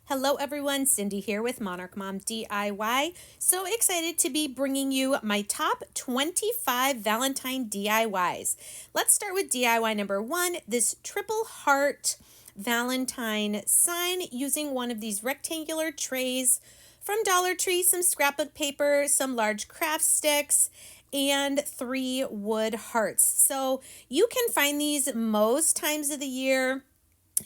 Hello everyone, Cindy here with Monarch Mom DIY. So excited to be bringing you my top 25 Valentine DIYs. Let's start with DIY number 1, this triple heart Valentine sign using one of these rectangular trays from Dollar Tree, some scrapbook paper, some large craft sticks, and 3 wood hearts. So you can find these most times of the year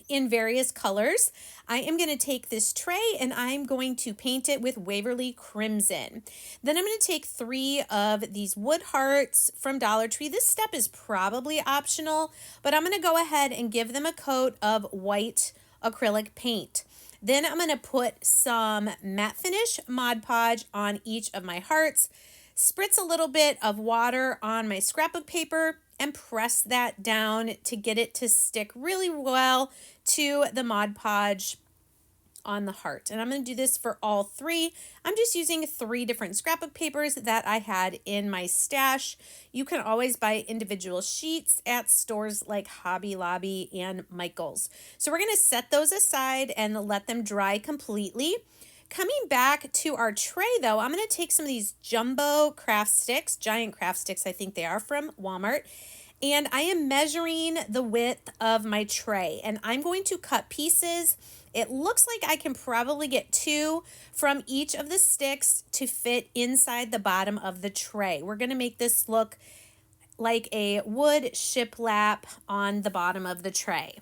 in various colors. I am going to take this tray and I'm going to paint it with Waverly Crimson. Then I'm going to take 3 of these wood hearts from Dollar Tree. This step is probably optional, but I'm going to go ahead and give them a coat of white acrylic paint. Then I'm going to put some matte finish Mod Podge on each of my hearts, spritz a little bit of water on my scrapbook paper, and press that down to get it to stick really well to the Mod Podge on the heart. And I'm going to do this for all 3. I'm just using 3 different scrapbook papers that I had in my stash. You can always buy individual sheets at stores like Hobby Lobby and Michael's. So we're going to set those aside and let them dry completely. Coming back to our tray though, I'm going to take some of these jumbo craft sticks, giant craft sticks I think they are, from Walmart, and I am measuring the width of my tray and I'm going to cut pieces. It looks like I can probably get 2 from each of the sticks to fit inside the bottom of the tray. We're going to make this look like a wood shiplap on the bottom of the tray.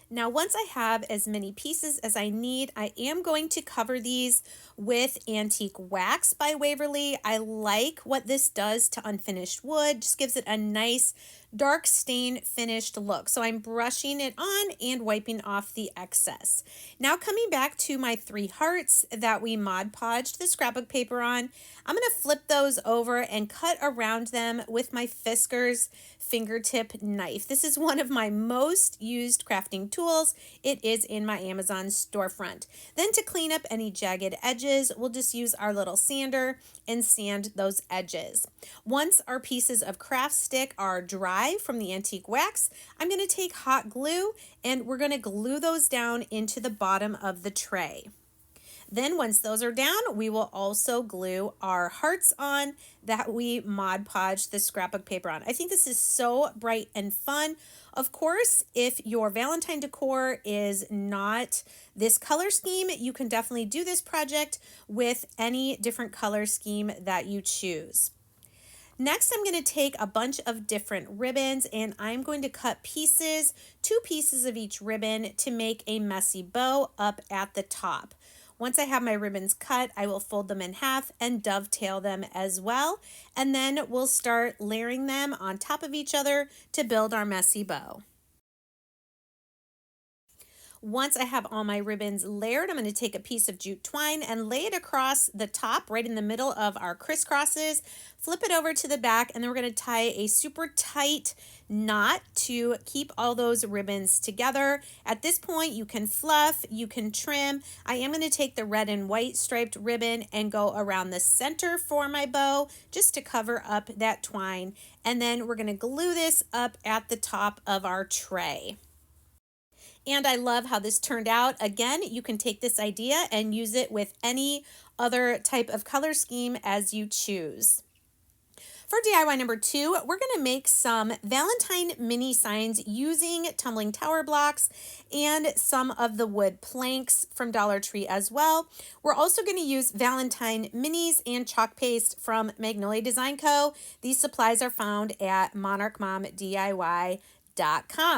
Now, once I have as many pieces as I need, I am going to cover these with Antique Wax by Waverly. I like what this does to unfinished wood, just gives it a nice dark stain finished look. So I'm brushing it on and wiping off the excess. Now coming back to my 3 hearts that we Mod Podged the scrapbook paper on, I'm going to flip those over and cut around them with my Fiskars fingertip knife. This is one of my most used crafting tools. It is in my Amazon storefront. Then to clean up any jagged edges, we'll just use our little sander and sand those edges. Once our pieces of craft stick are dry from the Antique Wax, I'm going to take hot glue and we're going to glue those down into the bottom of the tray. Then once those are down, we will also glue our hearts on that we Mod Podged the scrapbook paper on. I think this is so bright and fun. Of course, if your Valentine decor is not this color scheme, you can definitely do this project with any different color scheme that you choose. Next, I'm going to take a bunch of different ribbons and I'm going to cut pieces, 2 pieces of each ribbon to make a messy bow up at the top. Once I have my ribbons cut, I will fold them in half and dovetail them as well. And then we'll start layering them on top of each other to build our messy bow. Once I have all my ribbons layered, I'm going to take a piece of jute twine and lay it across the top, right in the middle of our crisscrosses, flip it over to the back, and then we're going to tie a super tight knot to keep all those ribbons together. At this point, you can fluff, you can trim. I am going to take the red and white striped ribbon and go around the center for my bow just to cover up that twine. And then we're going to glue this up at the top of our tray. And I love how this turned out. Again, you can take this idea and use it with any other type of color scheme as you choose. For DIY number 2, we're going to make some Valentine mini signs using tumbling tower blocks and some of the wood planks from Dollar Tree as well. We're also going to use Valentine minis and chalk paste from Magnolia Design Co. These supplies are found at monarchmomdiy.com.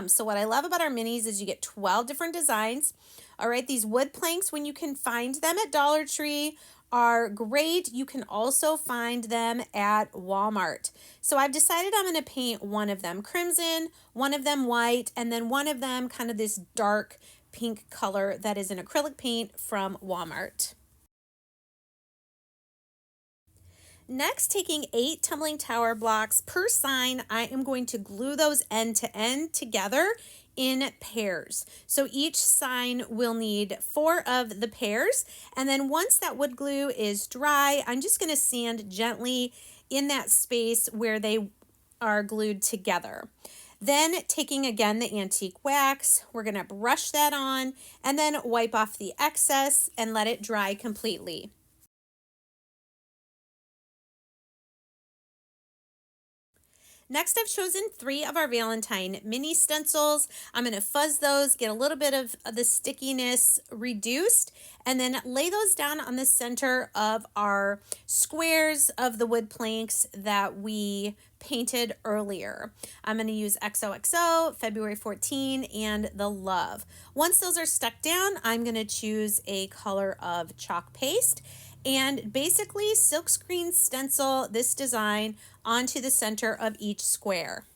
So what I love about our minis is you get 12 different designs. All right, these wood planks, when you can find them at Dollar Tree, are great. You can also find them at Walmart. So I've decided I'm going to paint one of them crimson, one of them white, and then one of them kind of this dark pink color that is an acrylic paint from Walmart. Next, taking 8 tumbling tower blocks per sign, I am going to glue those end to end together in pairs. So each sign will need 4 of the pairs. And then once that wood glue is dry, I'm just going to sand gently in that space where they are glued together. Then taking again the antique wax, we're going to brush that on and then wipe off the excess and let it dry completely. Next, I've chosen 3 of our Valentine mini stencils. I'm going to fuzz those, get a little bit of the stickiness reduced, and then lay those down on the center of our squares of the wood planks that we painted earlier. I'm going to use XOXO, February 14, and the Love. Once those are stuck down, I'm going to choose a color of chalk paste and basically silkscreen stencil this design onto the center of each square.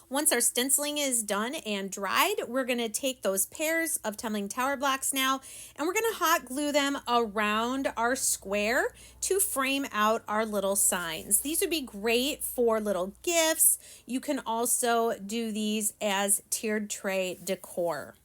Once our stenciling is done and dried, we're going to take those pairs of tumbling tower blocks now and we're going to hot glue them around our square to frame out our little signs. These would be great for little gifts. You can also do these as tiered tray decor.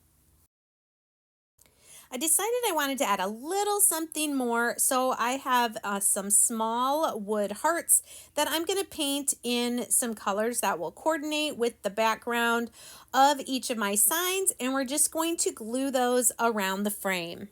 I decided I wanted to add a little something more, so I have some small wood hearts that I'm going to paint in some colors that will coordinate with the background of each of my signs, and we're just going to glue those around the frame.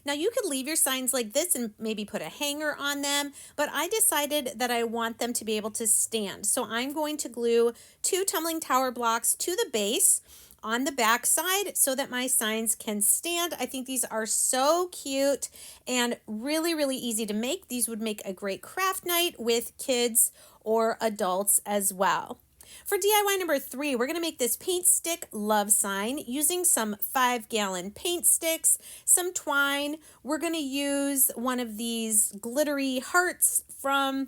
Now you could leave your signs like this and maybe put a hanger on them, but I decided that I want them to be able to stand. So I'm going to glue 2 tumbling tower blocks to the base on the back side so that my signs can stand. I think these are so cute and really, really easy to make. These would make a great craft night with kids or adults as well. For DIY number 3, we're going to make this paint stick love sign using some 5-gallon paint sticks, some twine. We're going to use one of these glittery hearts from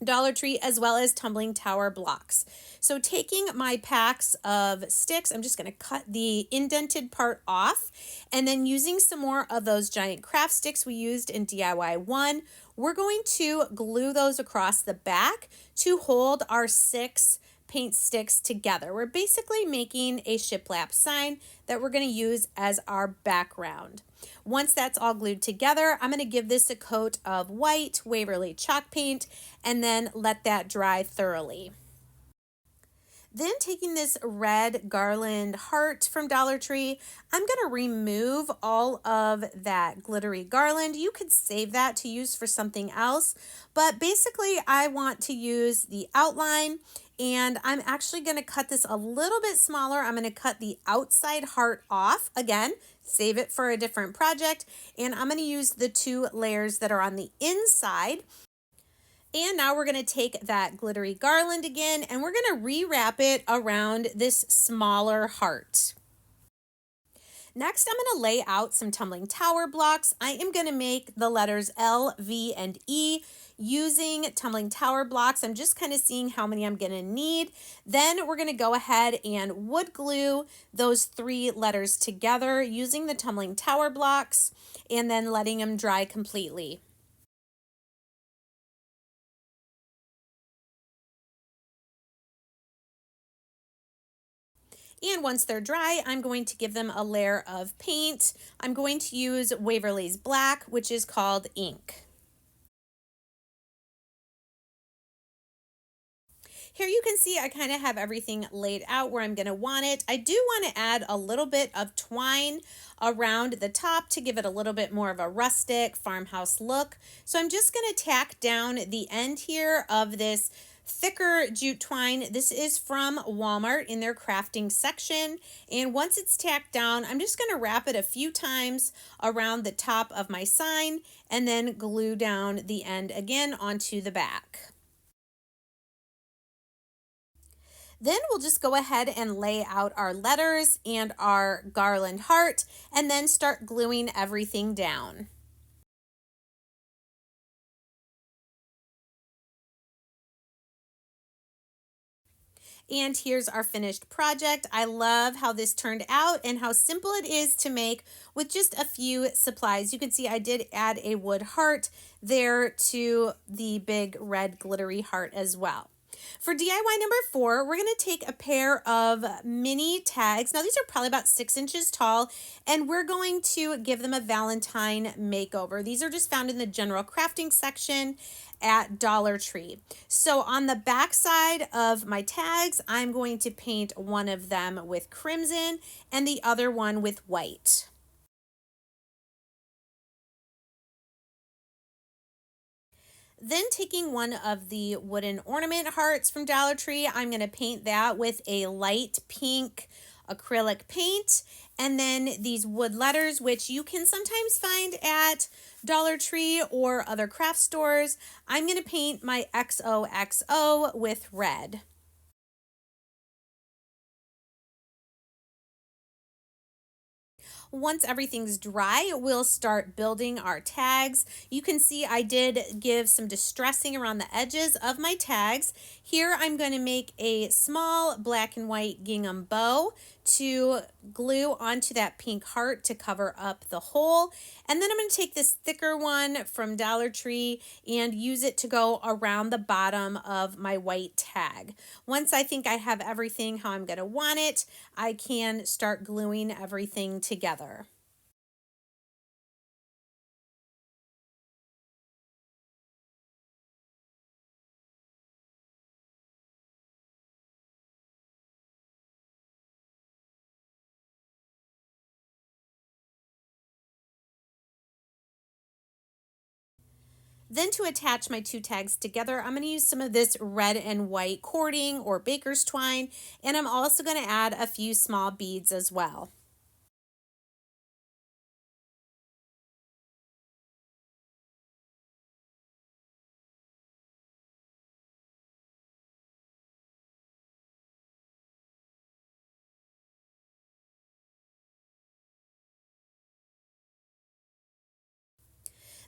Dollar Tree as well as tumbling tower blocks. So taking my packs of sticks, I'm just going to cut the indented part off, and then using some more of those giant craft sticks we used in DIY 1, we're going to glue those across the back to hold our 6 paint sticks together. We're basically making a shiplap sign that we're going to use as our background. Once that's all glued together, I'm going to give this a coat of white Waverly chalk paint and then let that dry thoroughly. Then taking this red garland heart from Dollar Tree, I'm going to remove all of that glittery garland. You could save that to use for something else, but basically I want to use the outline, and I'm actually going to cut this a little bit smaller. I'm going to cut the outside heart off. Again, save it for a different project, and I'm going to use the 2 layers that are on the inside. And now we're going to take that glittery garland again and we're going to rewrap it around this smaller heart. Next, I'm going to lay out some tumbling tower blocks. I am going to make the letters L, V, and E using tumbling tower blocks. I'm just kind of seeing how many I'm going to need. Then we're going to go ahead and wood glue those 3 letters together using the tumbling tower blocks and then letting them dry completely. And once they're dry, I'm going to give them a layer of paint. I'm going to use Waverly's Black, which is called ink. Here you can see I kind of have everything laid out where I'm going to want it. I do want to add a little bit of twine around the top to give it a little bit more of a rustic farmhouse look. So I'm just going to tack down the end here of this thicker jute twine. This is from Walmart in their crafting section. And once it's tacked down, I'm just going to wrap it a few times around the top of my sign and then glue down the end again onto the back. Then we'll just go ahead and lay out our letters and our garland heart and then start gluing everything down. And here's our finished project. I love how this turned out and how simple it is to make with just a few supplies. You can see I did add a wood heart there to the big red glittery heart as well. For DIY number 4, we're going to take a pair of mini tags. Now these are probably about 6 inches tall, and we're going to give them a Valentine makeover. These are just found in the general crafting section at Dollar Tree. So on the back side of my tags, I'm going to paint one of them with crimson and the other one with white. Then taking one of the wooden ornament hearts from Dollar Tree, I'm going to paint that with a light pink acrylic paint. And then these wood letters, which you can sometimes find at Dollar Tree or other craft stores, I'm going to paint my XOXO with red. Once everything's dry, we'll start building our tags. You can see I did give some distressing around the edges of my tags. Here I'm going to make a small black and white gingham bow to glue onto that pink heart to cover up the hole. And then I'm going to take this thicker one from Dollar Tree and use it to go around the bottom of my white tag. Once I think I have everything how I'm going to want it, I can start gluing everything together. Then to attach my two tags together, I'm going to use some of this red and white cording or baker's twine, and I'm also going to add a few small beads as well.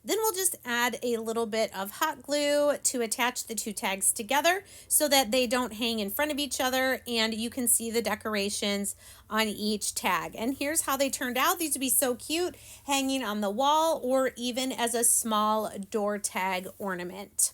Then we'll just add a little bit of hot glue to attach the two tags together so that they don't hang in front of each other and you can see the decorations on each tag. And here's how they turned out. These would be so cute hanging on the wall or even as a small door tag ornament.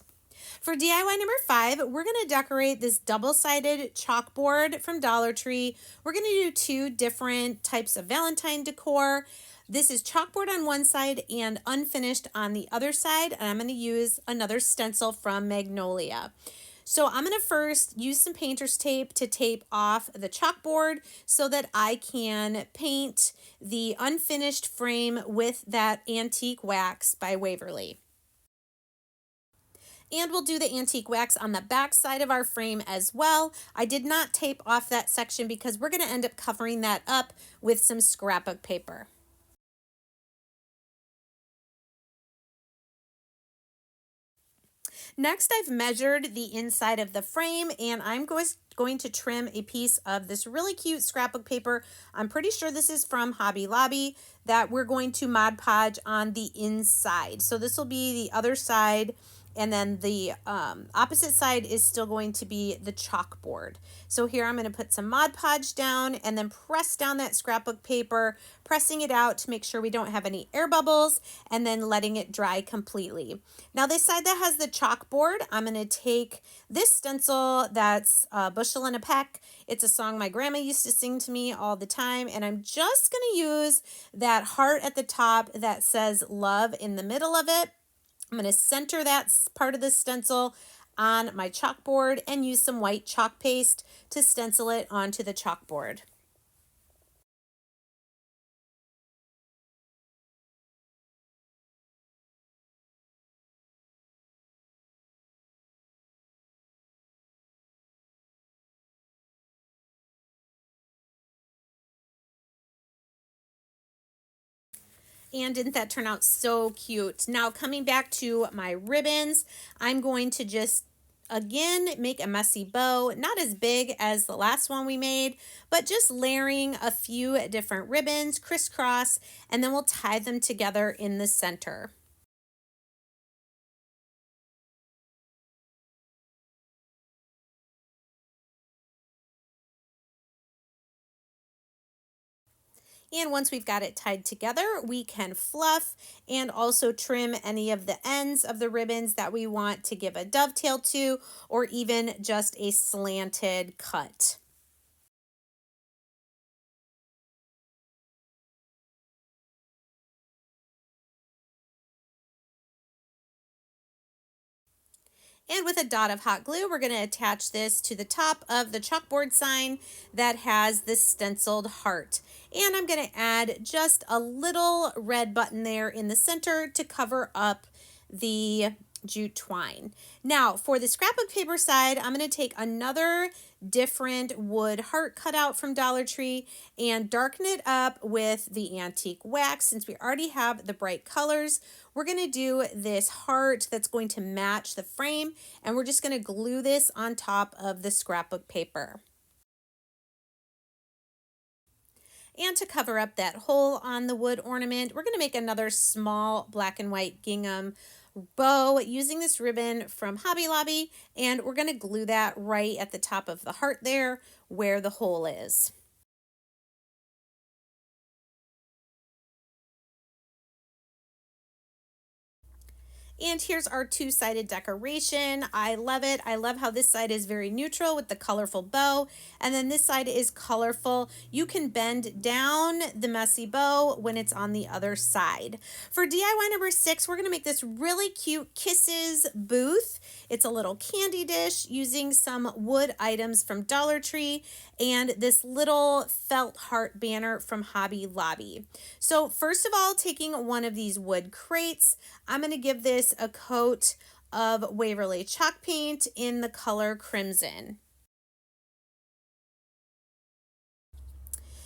For DIY number 5, we're going to decorate this double-sided chalkboard from Dollar Tree. We're going to do 2 different types of Valentine decor. This is chalkboard on one side and unfinished on the other side, and I'm going to use another stencil from Magnolia. So I'm going to first use some painter's tape to tape off the chalkboard so that I can paint the unfinished frame with that antique wax by Waverly. And we'll do the antique wax on the back side of our frame as well. I did not tape off that section because we're going to end up covering that up with some scrapbook paper. Next, I've measured the inside of the frame and I'm going to trim a piece of this really cute scrapbook paper. I'm pretty sure this is from Hobby Lobby that we're going to Mod Podge on the inside. So this will be the other side, and then the opposite side is still going to be the chalkboard. So here I'm going to put some Mod Podge down and then press down that scrapbook paper, pressing it out to make sure we don't have any air bubbles, and then letting it dry completely. Now this side that has the chalkboard, I'm going to take this stencil that's Bushel and a Peck. It's a song my grandma used to sing to me all the time, and I'm just going to use that heart at the top that says love in the middle of it. I'm going to center that part of the stencil on my chalkboard and use some white chalk paste to stencil it onto the chalkboard. And didn't that turn out so cute? Now coming back to my ribbons, I'm going to just again make a messy bow, not as big as the last one we made, but just layering a few different ribbons crisscross, and then we'll tie them together in the center. And once we've got it tied together, we can fluff and also trim any of the ends of the ribbons that we want to give a dovetail to, or even just a slanted cut. And with a dot of hot glue, we're going to attach this to the top of the chalkboard sign that has this stenciled heart. And I'm going to add just a little red button there in the center to cover up the jute twine. Now for the scrapbook paper side, I'm going to take another different wood heart cutout from Dollar Tree and darken it up with the antique wax. Since we already have the bright colors, we're going to do this heart that's going to match the frame, and we're just going to glue this on top of the scrapbook paper. And to cover up that hole on the wood ornament, we're going to make another small black and white gingham bow using this ribbon from Hobby Lobby, and we're going to glue that right at the top of the heart there where the hole is. And here's our two-sided decoration. I love it. I love how this side is very neutral with the colorful bow, and then this side is colorful. You can bend down the messy bow when it's on the other side. For DIY number 6, we're gonna make this really cute Kisses booth. It's a little candy dish using some wood items from Dollar Tree and this little felt heart banner from Hobby Lobby. So first of all, taking one of these wood crates, I'm going to give this a coat of Waverly chalk paint in the color crimson.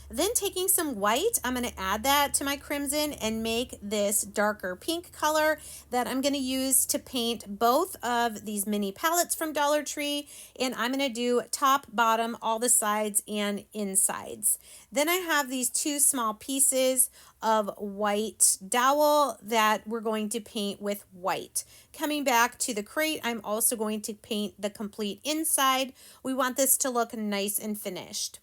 Then taking some white, I'm going to add that to my crimson and make this darker pink color that I'm going to use to paint both of these mini palettes from Dollar Tree. And I'm going to do top, bottom, all the sides and insides. Then I have these two small pieces of white dowel that we're going to paint with white. Coming back to the crate, I'm also going to paint the complete inside. We want this to look nice and finished.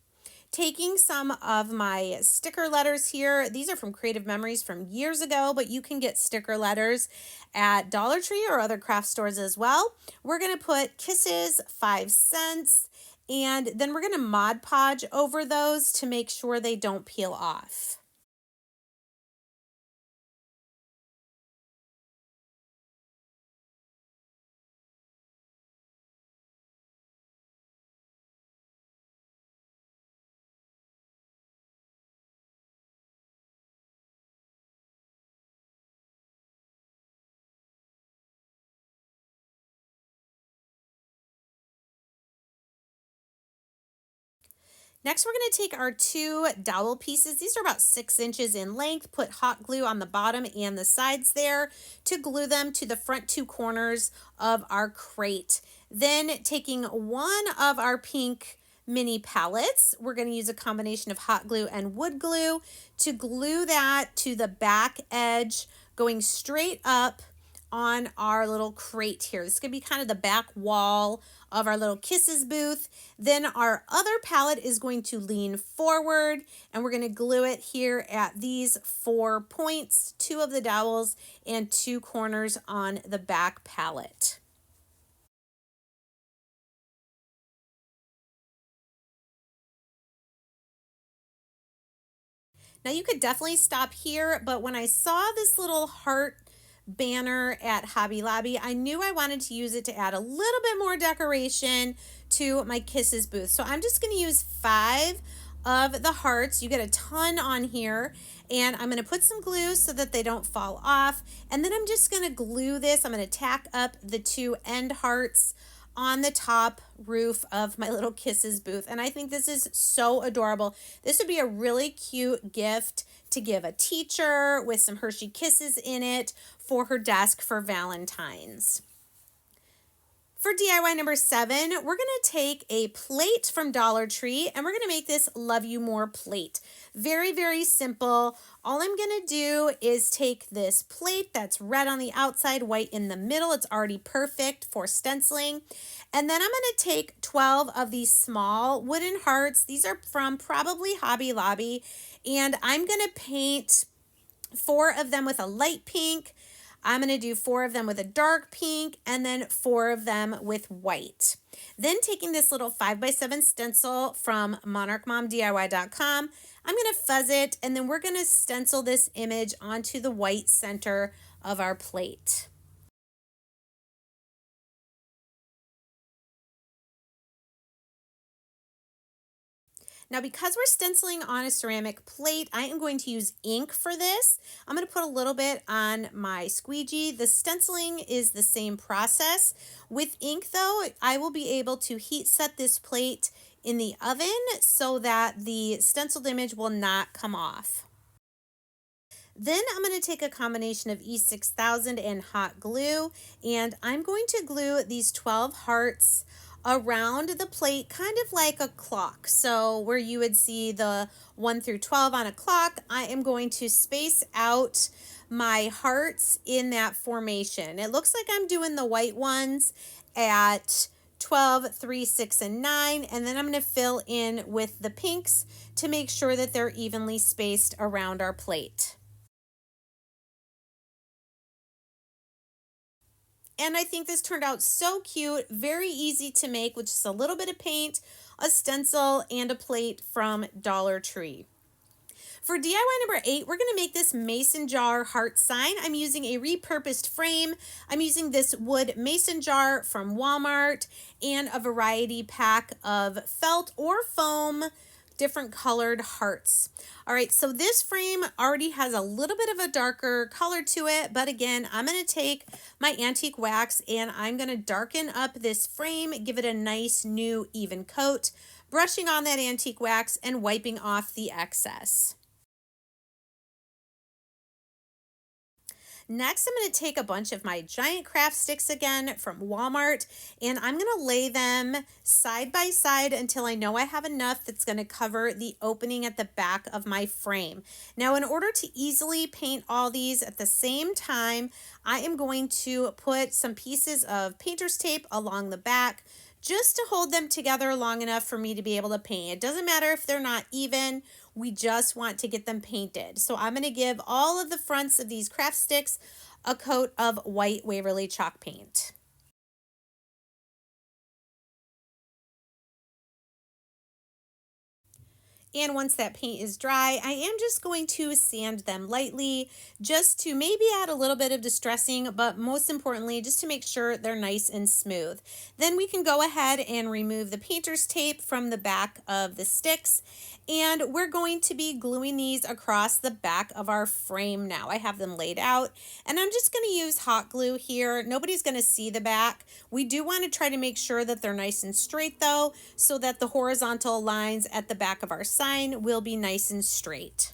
Taking some of my sticker letters here. These are from Creative Memories from years ago, but you can get sticker letters at Dollar Tree or other craft stores as well. We're going to put Kisses 5 cents, and then we're going to Mod Podge over those to make sure they don't peel off. Next, we're going to take our two dowel pieces. These are about 6 inches in length. Put hot glue on the bottom and the sides there to glue them to the front 2 corners of our crate. Then taking one of our pink mini palettes, we're going to use a combination of hot glue and wood glue to glue that to the back edge, going straight up on our little crate here. This is going to be kind of the back wall of our little Kisses booth. Then our other palette is going to lean forward, and we're going to glue it here at these 4 points, 2 of the dowels and 2 corners on the back palette. Now you could definitely stop here, but when I saw this little heart banner at Hobby Lobby, I knew I wanted to use it to add a little bit more decoration to my Kisses booth. So I'm just going to use 5 of the hearts. You get a ton on here, and I'm going to put some glue so that they don't fall off, and then I'm just going to glue this. I'm going to tack up the 2 end hearts on the top roof of my little Kisses booth, and I think this is so adorable. This would be a really cute gift to give a teacher with some Hershey Kisses in it for her desk for Valentine's. For DIY number 7, we're going to take a plate from Dollar Tree and we're going to make this Love You More plate. Very, very simple. All I'm going to do is take this plate that's red on the outside, white in the middle. It's already perfect for stenciling. And then I'm going to take 12 of these small wooden hearts. These are from probably Hobby Lobby. And I'm going to paint 4 of them with a light pink. I'm going to do 4 of them with a dark pink and then 4 of them with white. Then taking this little 5x7 stencil from monarchmomdiy.com, I'm going to fuzz it and then we're going to stencil this image onto the white center of our plate. Now, because we're stenciling on a ceramic plate, I am going to use ink for this. I'm going to put a little bit on my squeegee. The stenciling is the same process. With ink, though, I will be able to heat set this plate in the oven so that the stenciled image will not come off. Then I'm going to take a combination of E6000 and hot glue, and I'm going to glue these 12 hearts around the plate, kind of like a clock. So where you would see the 1 through 12 on a clock, I am going to space out my hearts in that formation. It looks like I'm doing the white ones at 12, 3, 6, and 9, and then I'm going to fill in with the pinks to make sure that they're evenly spaced around our plate. And I think this turned out so cute, very easy to make with just a little bit of paint, a stencil, and a plate from Dollar Tree. For DIY number 8, we're going to make this mason jar heart sign. I'm using a repurposed frame. I'm using this wood mason jar from Walmart and a variety pack of felt or foam different colored hearts. All right, so this frame already has a little bit of a darker color to it, but again, I'm going to take my antique wax and I'm going to darken up this frame, give it a nice new even coat, brushing on that antique wax and wiping off the excess. Next, I'm going to take a bunch of my giant craft sticks again from Walmart, and I'm going to lay them side by side until I know I have enough that's going to cover the opening at the back of my frame. Now, in order to easily paint all these at the same time, I am going to put some pieces of painter's tape along the back just to hold them together long enough for me to be able to paint. It doesn't matter if they're not even, we just want to get them painted. So I'm going to give all of the fronts of these craft sticks a coat of white Waverly chalk paint. And once that paint is dry, I am just going to sand them lightly just to maybe add a little bit of distressing, but most importantly, just to make sure they're nice and smooth. Then we can go ahead and remove the painter's tape from the back of the sticks. And we're going to be gluing these across the back of our frame now. I have them laid out and I'm just going to use hot glue here. Nobody's going to see the back. We do want to try to make sure that they're nice and straight though, so that the horizontal lines at the back of our sign will be nice and straight.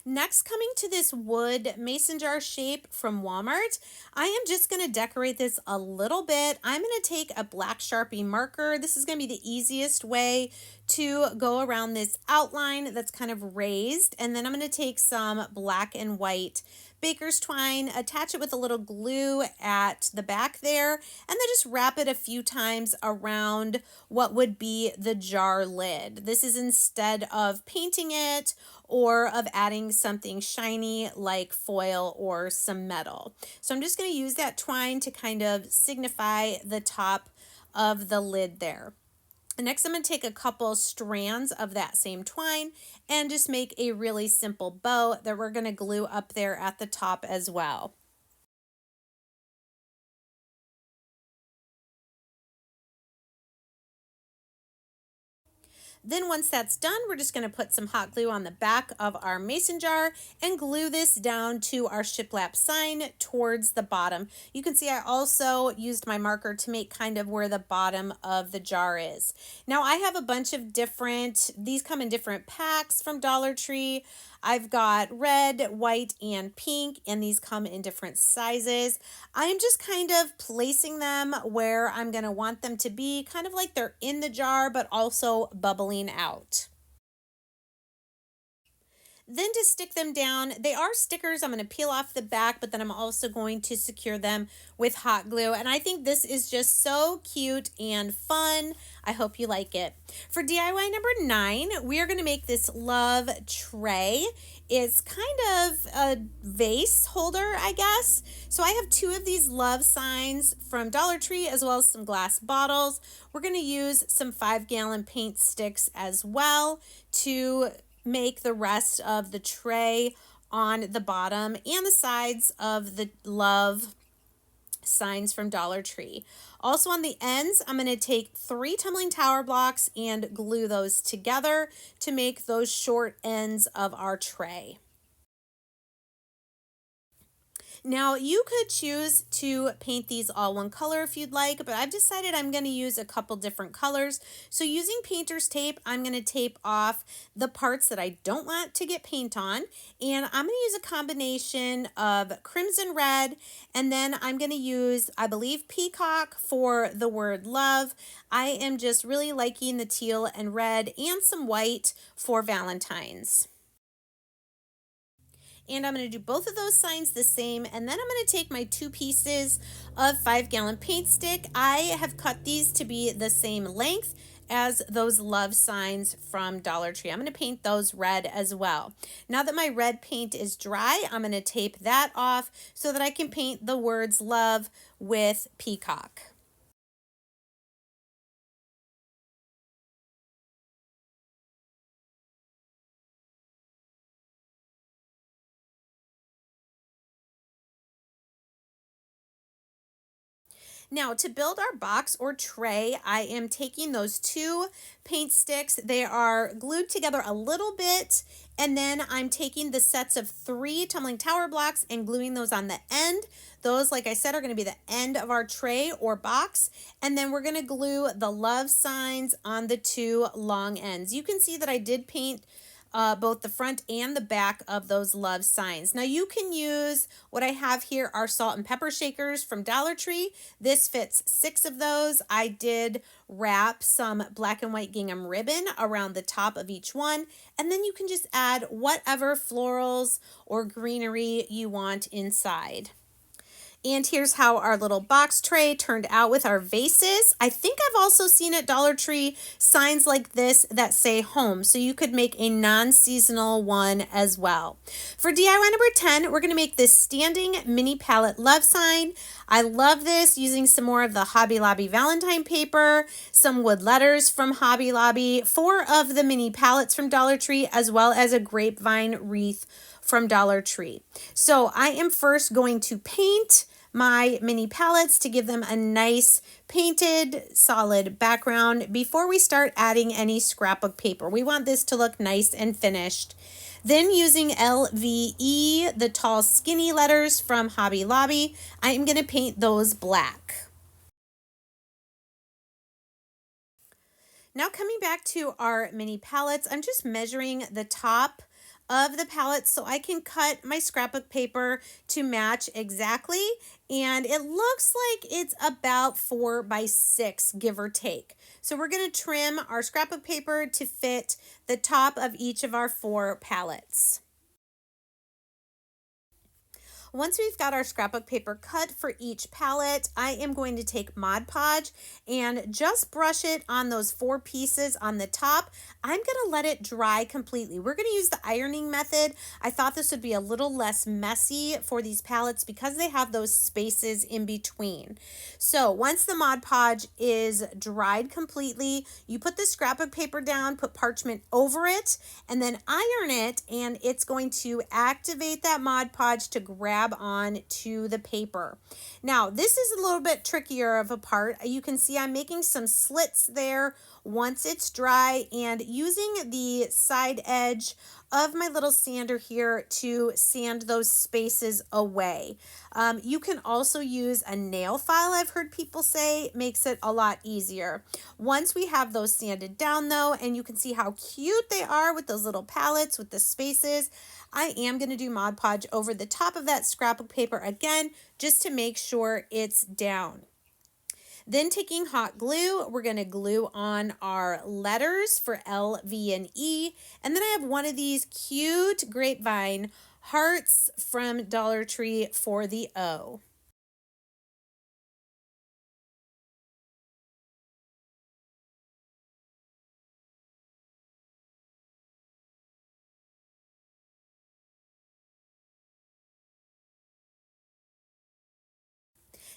Next, coming to this wood mason jar shape from Walmart, I am just going to decorate this a little bit. I'm going to take a black Sharpie marker. This is going to be the easiest way to go around this outline that's kind of raised. And then I'm going to take some black and white baker's twine, attach it with a little glue at the back there, and then just wrap it a few times around what would be the jar lid. This is instead of painting it or of adding something shiny like foil or some metal. So I'm just going to use that twine to kind of signify the top of the lid there. Next, I'm going to take a couple strands of that same twine and just make a really simple bow that we're going to glue up there at the top as well. Then once that's done, we're just going to put some hot glue on the back of our mason jar and glue this down to our shiplap sign towards the bottom. You can see I also used my marker to make kind of where the bottom of the jar is. Now I have a bunch of these come in different packs from Dollar Tree. I've got red, white, and pink, and these come in different sizes. I'm just kind of placing them where I'm going to want them to be, kind of like they're in the jar, but also bubbling out. Then to stick them down, they are stickers. I'm going to peel off the back, but then I'm also going to secure them with hot glue. And I think this is just so cute and fun. I hope you like it. For DIY number 9, we are going to make this love tray. It's kind of a vase holder, I guess. So I have 2 of these love signs from Dollar Tree as well as some glass bottles. We're going to use some 5-gallon paint sticks as well to make the rest of the tray on the bottom and the sides of the love signs from Dollar Tree. Also on the ends, I'm going to take 3 tumbling tower blocks and glue those together to make those short ends of our tray. Now you could choose to paint these all one color if you'd like, but I've decided I'm going to use a couple different colors. So using painter's tape, I'm going to tape off the parts that I don't want to get paint on. And I'm going to use a combination of crimson red, and then I'm going to use, I believe, peacock for the word love. I am just really liking the teal and red and some white for Valentine's. And I'm going to do both of those signs the same, and then I'm going to take my 2 pieces of 5-gallon paint stick. I have cut these to be the same length as those love signs from Dollar Tree. I'm going to paint those red as well. Now that my red paint is dry, I'm going to tape that off so that I can paint the words love with peacock. Now to build our box or tray, I am taking those 2 paint sticks. They are glued together a little bit, and then I'm taking the sets of 3 tumbling tower blocks and gluing those on the end. Those, like I said, are going to be the end of our tray or box, and then we're going to glue the love signs on the 2 long ends. You can see that I did paint both the front and the back of those love signs. Now you can use, what I have here are salt and pepper shakers from Dollar Tree. This fits 6 of those. I did wrap some black and white gingham ribbon around the top of each one, and then you can just add whatever florals or greenery you want inside. And here's how our little box tray turned out with our vases. I think I've also seen at Dollar Tree signs like this that say home, so you could make a non-seasonal one as well. For DIY number 10, we're going to make this standing mini palette love sign. I love this, using some more of the Hobby Lobby Valentine paper, some wood letters from Hobby Lobby, 4 of the mini palettes from Dollar Tree, as well as a grapevine wreath from Dollar Tree. So I am first going to paint my mini palettes to give them a nice painted solid background before we start adding any scrapbook paper. We want this to look nice and finished. Then using LVE, the tall skinny letters from Hobby Lobby, I am going to paint those black. Now coming back to our mini palettes, I'm just measuring the top of the palette so I can cut my scrapbook paper to match exactly, and it looks like it's about 4 by 6, give or take. So we're going to trim our scrapbook paper to fit the top of each of our 4 palettes. Once we've got our scrapbook paper cut for each palette, I am going to take Mod Podge and just brush it on those 4 pieces on the top. I'm going to let it dry completely. We're going to use the ironing method. I thought this would be a little less messy for these palettes because they have those spaces in between. So once the Mod Podge is dried completely, you put the scrapbook paper down, put parchment over it, and then iron it, and it's going to activate that Mod Podge to grab grab on to the paper. Now, this is a little bit trickier of a part. You can see I'm making some slits there once it's dry and using the side edge of my little sander here to sand those spaces away. You can also use a nail file, I've heard people say, makes it a lot easier. Once we have those sanded down though, and you can see how cute they are with those little palettes with the spaces, I am going to do Mod Podge over the top of that scrapbook paper again, just to make sure it's down. Then taking hot glue, we're going to glue on our letters for L, V, and E. And then I have one of these cute grapevine hearts from Dollar Tree for the O.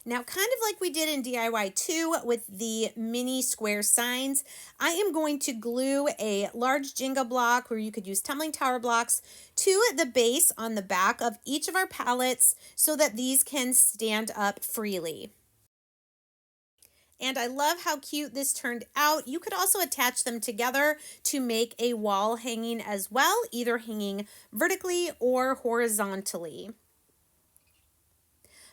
Now, kind of like we did in DIY 2 with the mini square signs, I am going to glue a large Jenga block, where you could use tumbling tower blocks, to the base on the back of each of our palettes so that these can stand up freely. And I love how cute this turned out. You could also attach them together to make a wall hanging as well, either hanging vertically or horizontally.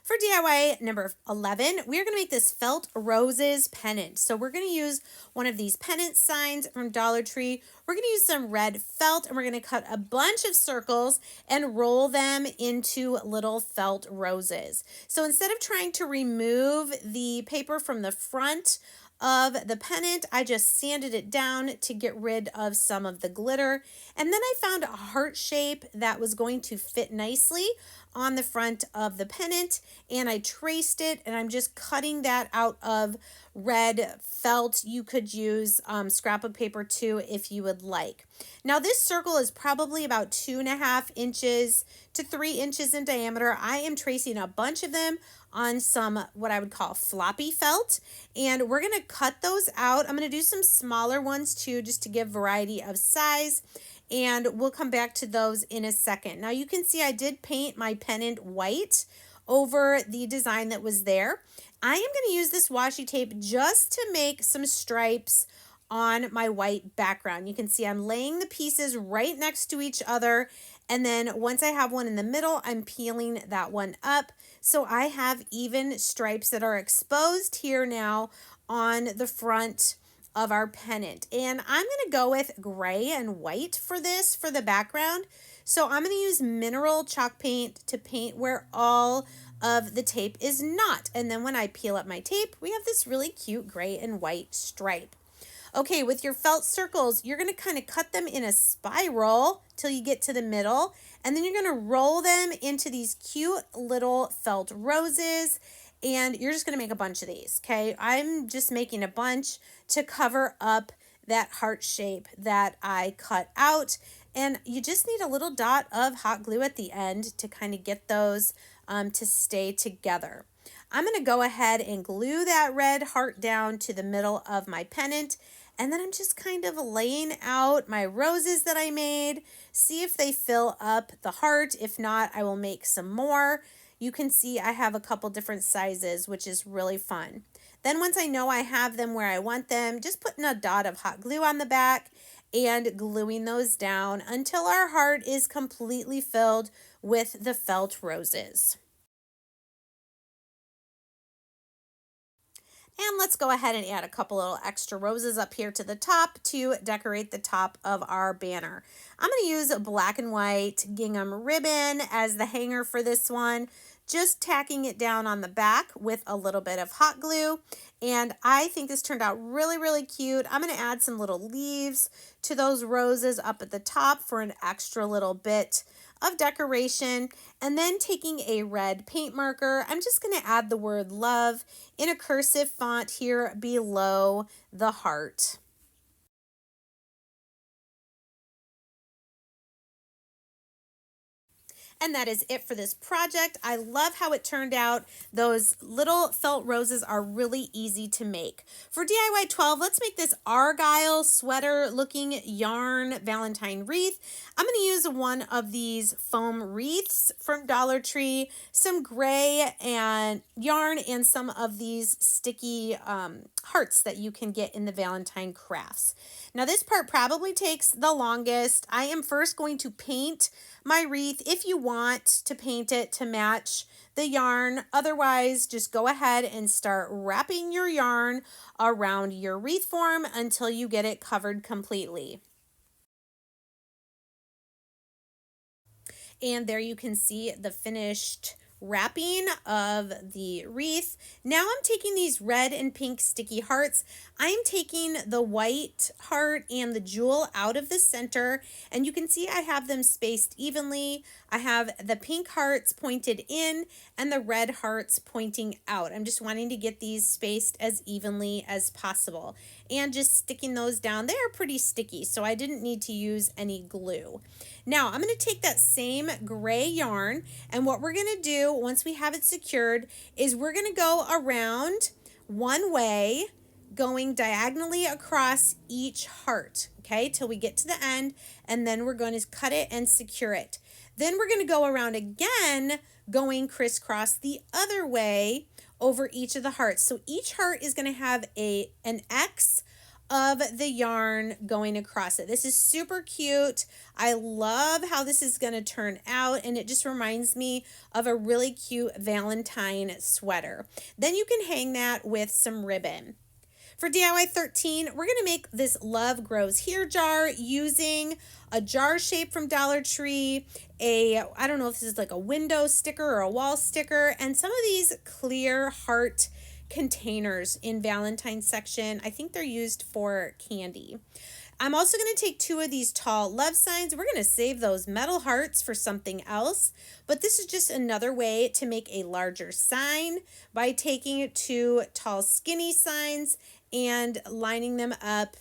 For DIY number 11, we're going to make this felt roses pennant. So we're going to use one of these pennant signs from Dollar Tree. We're going to use some red felt and we're going to cut a bunch of circles and roll them into little felt roses. So instead of trying to remove the paper from the front of the pennant, I just sanded it down to get rid of some of the glitter. And then I found a heart shape that was going to fit nicely on the front of the pennant, and I traced it, and I'm just cutting that out of red felt. You could use scrapbook paper too if you would like. Now this circle is probably about 2.5 inches to 3 inches in diameter. I am tracing a bunch of them on some what I would call floppy felt, and we're going to cut those out. I'm going to do some smaller ones too, just to give variety of size, and we'll come back to those in a second. Now you can see I did paint my pennant white over the design that was there. I am going to use this washi tape just to make some stripes on my white background. You can see I'm laying the pieces right next to each other, and then once I have one in the middle, I'm peeling that one up. So I have even stripes that are exposed here now on the front of our pennant. And I'm going to go with gray and white for this, for the background. So I'm going to use mineral chalk paint to paint where all of the tape is not. And then when I peel up my tape, we have this really cute gray and white stripe. Okay, with your felt circles, you're going to kind of cut them in a spiral till you get to the middle. And then you're going to roll them into these cute little felt roses. And you're just going to make a bunch of these, okay? I'm just making a bunch to cover up that heart shape that I cut out. And you just need a little dot of hot glue at the end to kind of get those to stay together. I'm going to go ahead and glue that red heart down to the middle of my pennant. And then I'm just kind of laying out my roses that I made. See if they fill up the heart. If not, I will make some more. You can see I have a couple different sizes, which is really fun. Then once I know I have them where I want them, just putting a dot of hot glue on the back and gluing those down until our heart is completely filled with the felt roses. And let's go ahead and add a couple little extra roses up here to the top to decorate the top of our banner. I'm going to use black and white gingham ribbon as the hanger for this one, just tacking it down on the back with a little bit of hot glue. And I think this turned out really, really cute. I'm going to add some little leaves to those roses up at the top for an extra little bit of decoration. And then taking a red paint marker, I'm just going to add the word love in a cursive font here below the heart. And that is it for this project. I love how it turned out. Those little felt roses are really easy to make. For DIY 12, let's make this Argyle sweater looking yarn Valentine wreath. I'm going to use one of these foam wreaths from Dollar Tree, some gray and yarn, and some of these sticky hearts that you can get in the Valentine crafts. Now this part probably takes the longest. I am first going to paint my wreath if you want to paint it to match the yarn. Otherwise, just go ahead and start wrapping your yarn around your wreath form until you get it covered completely. And there you can see the finished wrapping of the wreath. Now I'm taking these red and pink sticky hearts. I'm taking the white heart and the jewel out of the center, and you can see I have them spaced evenly. I have the pink hearts pointed in and the red hearts pointing out. I'm just wanting to get these spaced as evenly as possible and just sticking those down. They are pretty sticky, so I didn't need to use any glue. Now I'm going to take that same gray yarn, and what we're going to do once we have it secured is we're going to go around one way, going diagonally across each heart, okay, till we get to the end, and then we're going to cut it and secure it. Then we're going to go around again, going crisscross the other way over each of the hearts. So each heart is going to have an X of the yarn going across it. This is super cute. I love how this is going to turn out, and it just reminds me of a really cute Valentine sweater. Then you can hang that with some ribbon. For DIY 13, we're going to make this Love Grows Here jar using a jar shape from Dollar Tree, I don't know if this is like a window sticker or a wall sticker, and some of these clear heart containers in Valentine's section. I think they're used for candy. I'm also going to take two of these tall love signs. We're going to save those metal hearts for something else, but this is just another way to make a larger sign by taking two tall skinny signs and lining them up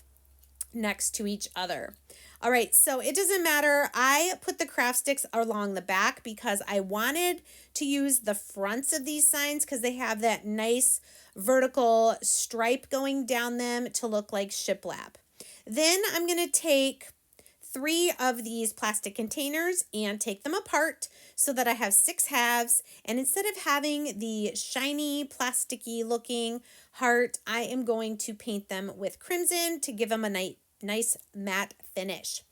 next to each other. All right, so it doesn't matter. I put the craft sticks along the back because I wanted to use the fronts of these signs because they have that nice vertical stripe going down them to look like shiplap. Then I'm going to take 3 of these plastic containers and take them apart so that I have 6 halves. And instead of having the shiny, plasticky looking heart, I am going to paint them with crimson to give them a nice matte finish.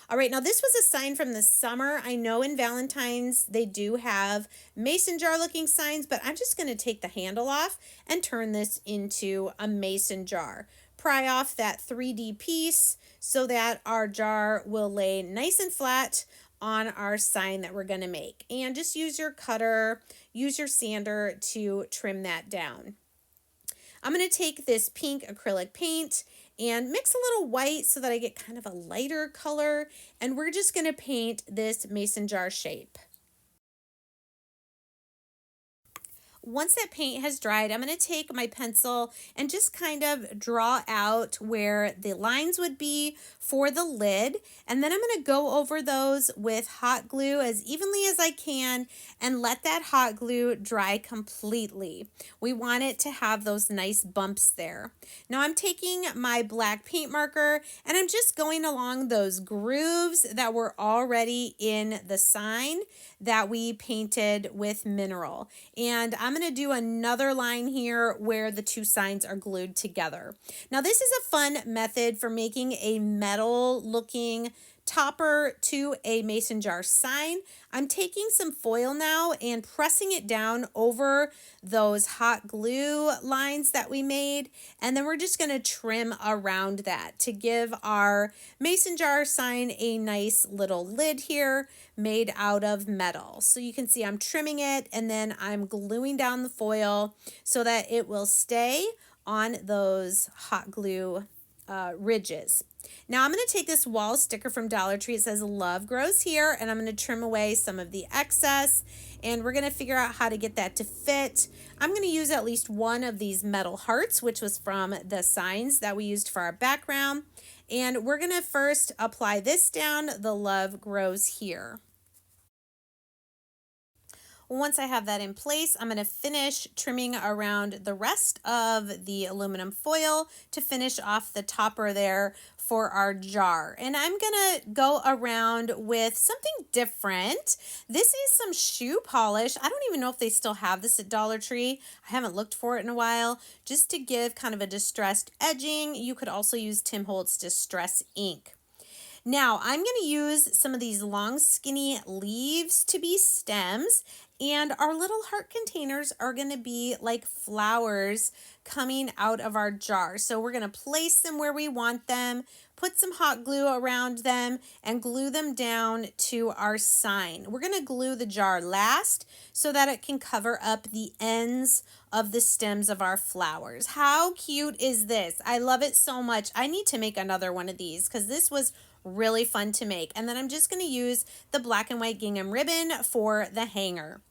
All right, now this was a sign from the summer. I know in Valentine's they do have mason jar looking signs, but I'm just going to take the handle off and turn this into a mason jar. Pry off that 3D piece so that our jar will lay nice and flat on our sign that we're going to make. And just use your cutter, use your sander to trim that down. I'm going to take this pink acrylic paint and mix a little white so that I get kind of a lighter color, and we're just going to paint this mason jar shape. Once that paint has dried, I'm going to take my pencil and just kind of draw out where the lines would be for the lid. And then I'm going to go over those with hot glue as evenly as I can and let that hot glue dry completely. We want it to have those nice bumps there. Now I'm taking my black paint marker and I'm just going along those grooves that were already in the sign that we painted with mineral. And I'm going to do another line here where the two signs are glued together. Now this is a fun method for making a metal looking topper to a mason jar sign. I'm taking some foil now and pressing it down over those hot glue lines that we made, and then we're just going to trim around that to give our mason jar sign a nice little lid here made out of metal. So you can see I'm trimming it and then I'm gluing down the foil so that it will stay on those hot glue ridges. Now I'm going to take this wall sticker from Dollar Tree. It says Love Grows Here, and I'm going to trim away some of the excess, and we're going to figure out how to get that to fit. I'm going to use at least one of these metal hearts, which was from the signs that we used for our background, and we're going to first apply this down, the Love Grows Here. Once I have that in place, I'm going to finish trimming around the rest of the aluminum foil to finish off the topper there for our jar. And I'm going to go around with something different. This is some shoe polish. I don't even know if they still have this at Dollar Tree. I haven't looked for it in a while. Just to give kind of a distressed edging. You could also use Tim Holtz Distress ink. Now I'm going to use some of these long skinny leaves to be stems, and our little heart containers are going to be like flowers coming out of our jar. So we're going to place them where we want them, put some hot glue around them, and glue them down to our sign. We're going to glue the jar last so that it can cover up the ends of the stems of our flowers. How cute is this? I love it so much. I need to make another one of these because this was really fun to make. And then I'm just going to use the black and white gingham ribbon for the hanger.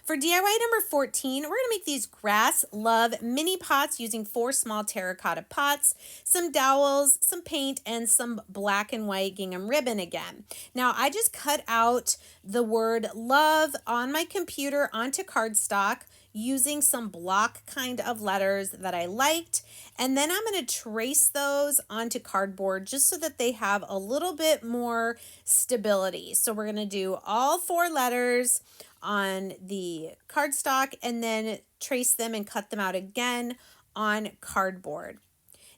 For DIY number 14, we're going to make these Grass Love mini pots using 4 small terracotta pots, some dowels, some paint, and some black and white gingham ribbon again. Now, I just cut out the word love on my computer onto cardstock using some block kind of letters that I liked. And then I'm going to trace those onto cardboard just so that they have a little bit more stability. So we're going to do all 4 letters on the cardstock and then trace them and cut them out again on cardboard.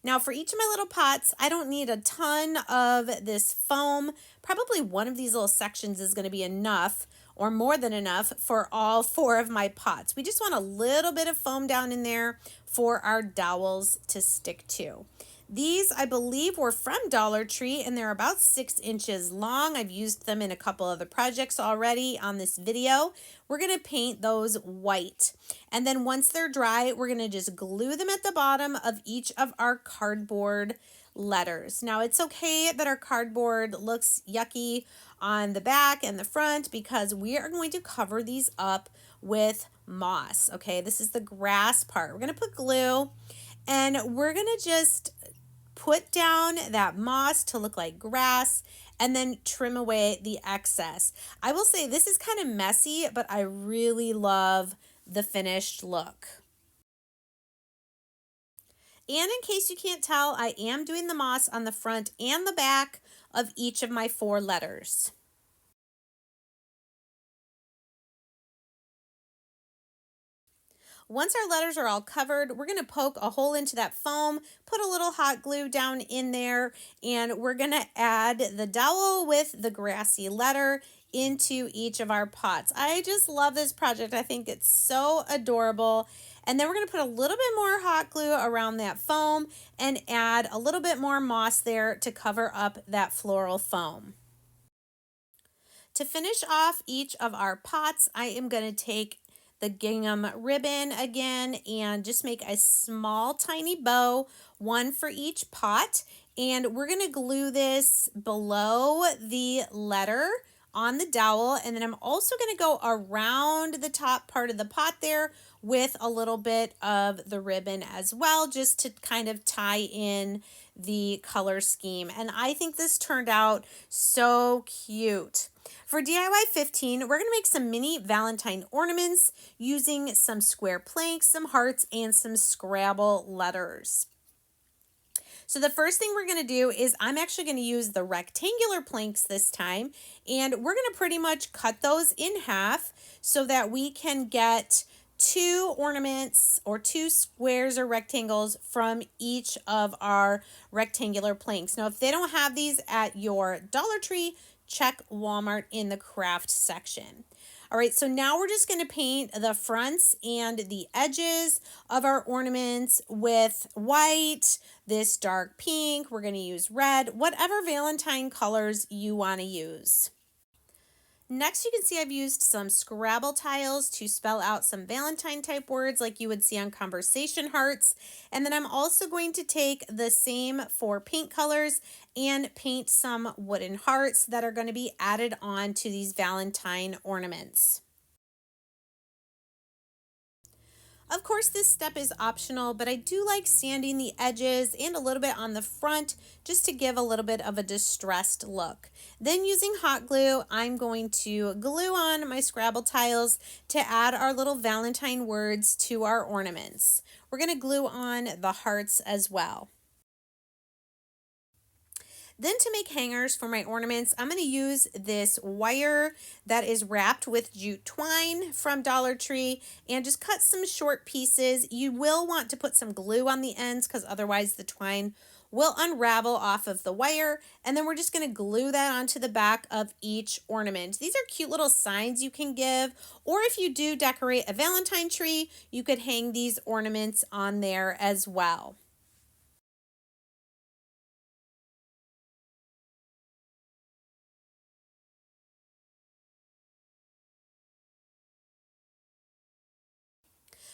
Now for each of my little pots, I don't need a ton of this foam. Probably one of these little sections is going to be enough or more than enough for all 4 of my pots. We just want a little bit of foam down in there for our dowels to stick to. These, I believe, were from Dollar Tree, and they're about 6 inches long. I've used them in a couple of the projects already on this video. We're going to paint those white. And then once they're dry, we're going to just glue them at the bottom of each of our cardboard letters. Now, it's okay that our cardboard looks yucky on the back and the front because we are going to cover these up with moss. Okay, this is the grass part. We're going to put glue, and we're going to just put down that moss to look like grass and then trim away the excess. I will say this is kind of messy, but I really love the finished look. And in case you can't tell, I am doing the moss on the front and the back of each of my 4 letters. Once our letters are all covered, we're going to poke a hole into that foam, put a little hot glue down in there, and we're going to add the dowel with the grassy letter into each of our pots. I just love this project. I think it's so adorable. And then we're going to put a little bit more hot glue around that foam and add a little bit more moss there to cover up that floral foam. To finish off each of our pots, I am going to take the gingham ribbon again and just make a small tiny bow, one for each pot, and we're going to glue this below the letter on the dowel, and then I'm also going to go around the top part of the pot there with a little bit of the ribbon as well, just to kind of tie in the color scheme. And I think this turned out so cute. For DIY 15, we're going to make some mini Valentine ornaments using some square planks, some hearts, and some Scrabble letters. So the first thing we're going to do is I'm actually going to use the rectangular planks this time, and we're going to pretty much cut those in half so that we can get 2 ornaments or 2 squares or rectangles from each of our rectangular planks. Now, if they don't have these at your Dollar Tree, check Walmart in the craft section. All right, so now we're just going to paint the fronts and the edges of our ornaments with white, this dark pink. We're going to use red, whatever Valentine colors you want to use. Next, you can see I've used some Scrabble tiles to spell out some Valentine type words like you would see on conversation hearts. And then I'm also going to take the same 4 paint colors and paint some wooden hearts that are going to be added on to these Valentine ornaments. Of course, this step is optional, but I do like sanding the edges and a little bit on the front just to give a little bit of a distressed look. Then using hot glue, I'm going to glue on my Scrabble tiles to add our little Valentine words to our ornaments. We're going to glue on the hearts as well. Then to make hangers for my ornaments, I'm going to use this wire that is wrapped with jute twine from Dollar Tree and just cut some short pieces. You will want to put some glue on the ends because otherwise the twine will unravel off of the wire. And then we're just going to glue that onto the back of each ornament. These are cute little signs you can give, or if you do decorate a Valentine tree, you could hang these ornaments on there as well.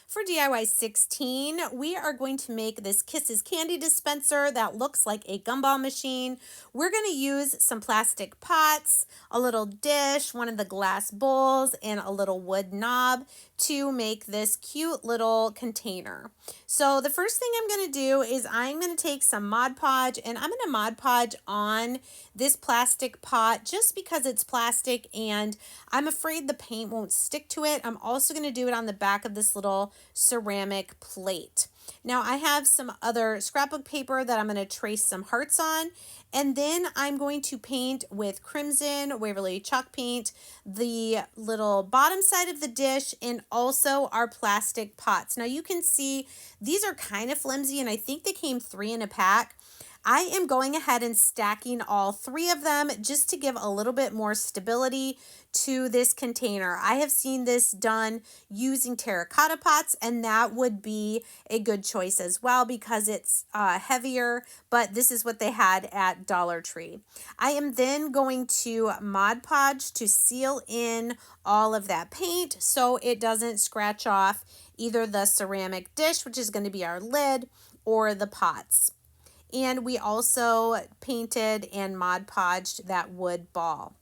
For DIY 16, we are going to make this Kisses candy dispenser that looks like a gumball machine. We're going to use some plastic pots, a little dish, one of the glass bowls, and a little wood knob to make this cute little container. So the first thing I'm going to do is I'm going to take some Mod Podge and I'm going to Mod Podge on this plastic pot just because it's plastic and I'm afraid the paint won't stick to it. I'm also going to do it on the back of this little ceramic plate. Now I have some other scrapbook paper that I'm going to trace some hearts on, and then I'm going to paint with crimson Waverly chalk paint the little bottom side of the dish and also our plastic pots. Now you can see these are kind of flimsy and I think they came 3 in a pack. I am going ahead and stacking all 3 of them just to give a little bit more stability to this container. I have seen this done using terracotta pots, and that would be a good choice as well because it's heavier, but this is what they had at Dollar Tree. I am then going to Mod Podge to seal in all of that paint so it doesn't scratch off either the ceramic dish, which is going to be our lid, or the pots. And we also painted and Mod Podged that wood ball.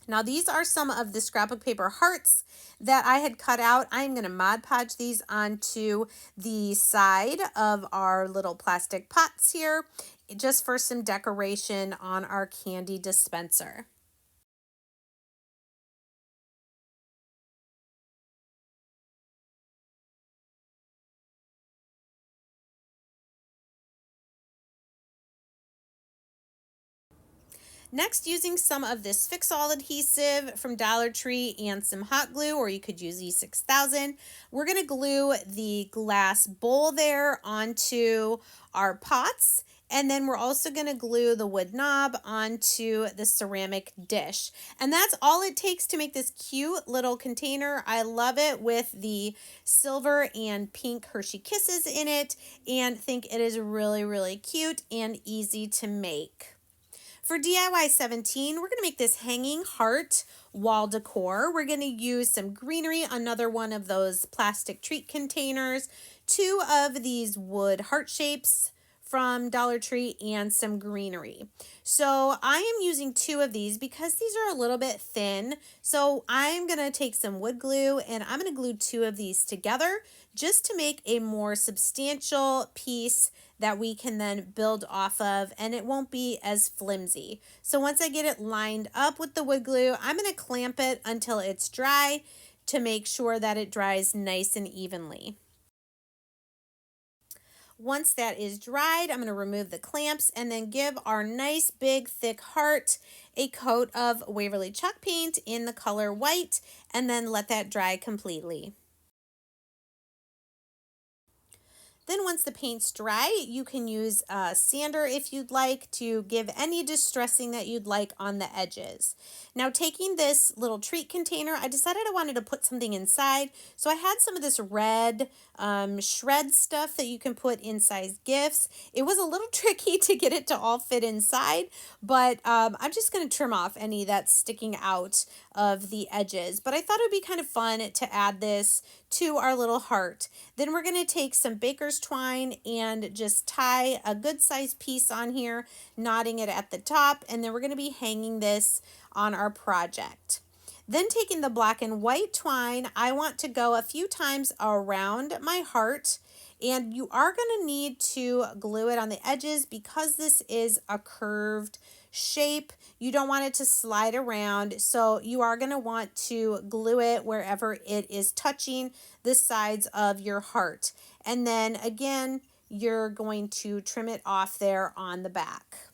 Now these are some of the scrapbook paper hearts that I had cut out. I'm going to Mod Podge these onto the side of our little plastic pots here just for some decoration on our candy dispenser. Next, using some of this Fix-All adhesive from Dollar Tree and some hot glue, or you could use E6000, we're going to glue the glass bowl there onto our pots. And then we're also going to glue the wood knob onto the ceramic dish. And that's all it takes to make this cute little container. I love it with the silver and pink Hershey Kisses in it and think it is really, really cute and easy to make. For DIY 17, we're going to make this hanging heart wall decor. We're going to use some greenery, another one of those plastic treat containers, 2 of these wood heart shapes from Dollar Tree, and some greenery. So I am using 2 of these because these are a little bit thin. So I'm going to take some wood glue and I'm going to glue 2 of these together just to make a more substantial piece that we can then build off of, and it won't be as flimsy. So once I get it lined up with the wood glue, I'm going to clamp it until it's dry to make sure that it dries nice and evenly. Once that is dried, I'm going to remove the clamps and then give our nice big thick heart a coat of Waverly chalk paint in the color white and then let that dry completely. Then once the paint's dry, you can use a sander if you'd like to give any distressing that you'd like on the edges. Now taking this little treat container, I decided I wanted to put something inside. So I had some of this red shred stuff that you can put inside gifts. It was a little tricky to get it to all fit inside, but I'm just going to trim off any that's sticking out of the edges. But I thought it would be kind of fun to add this to our little heart. Then we're going to take some baker's twine and just tie a good sized piece on here, knotting it at the top, and then we're going to be hanging this on our project. Then taking the black and white twine, I want to go a few times around my heart, and you are going to need to glue it on the edges because this is a curved shape. You don't want it to slide around, so you are going to want to glue it wherever it is touching the sides of your heart. And then again, you're going to trim it off there on the back.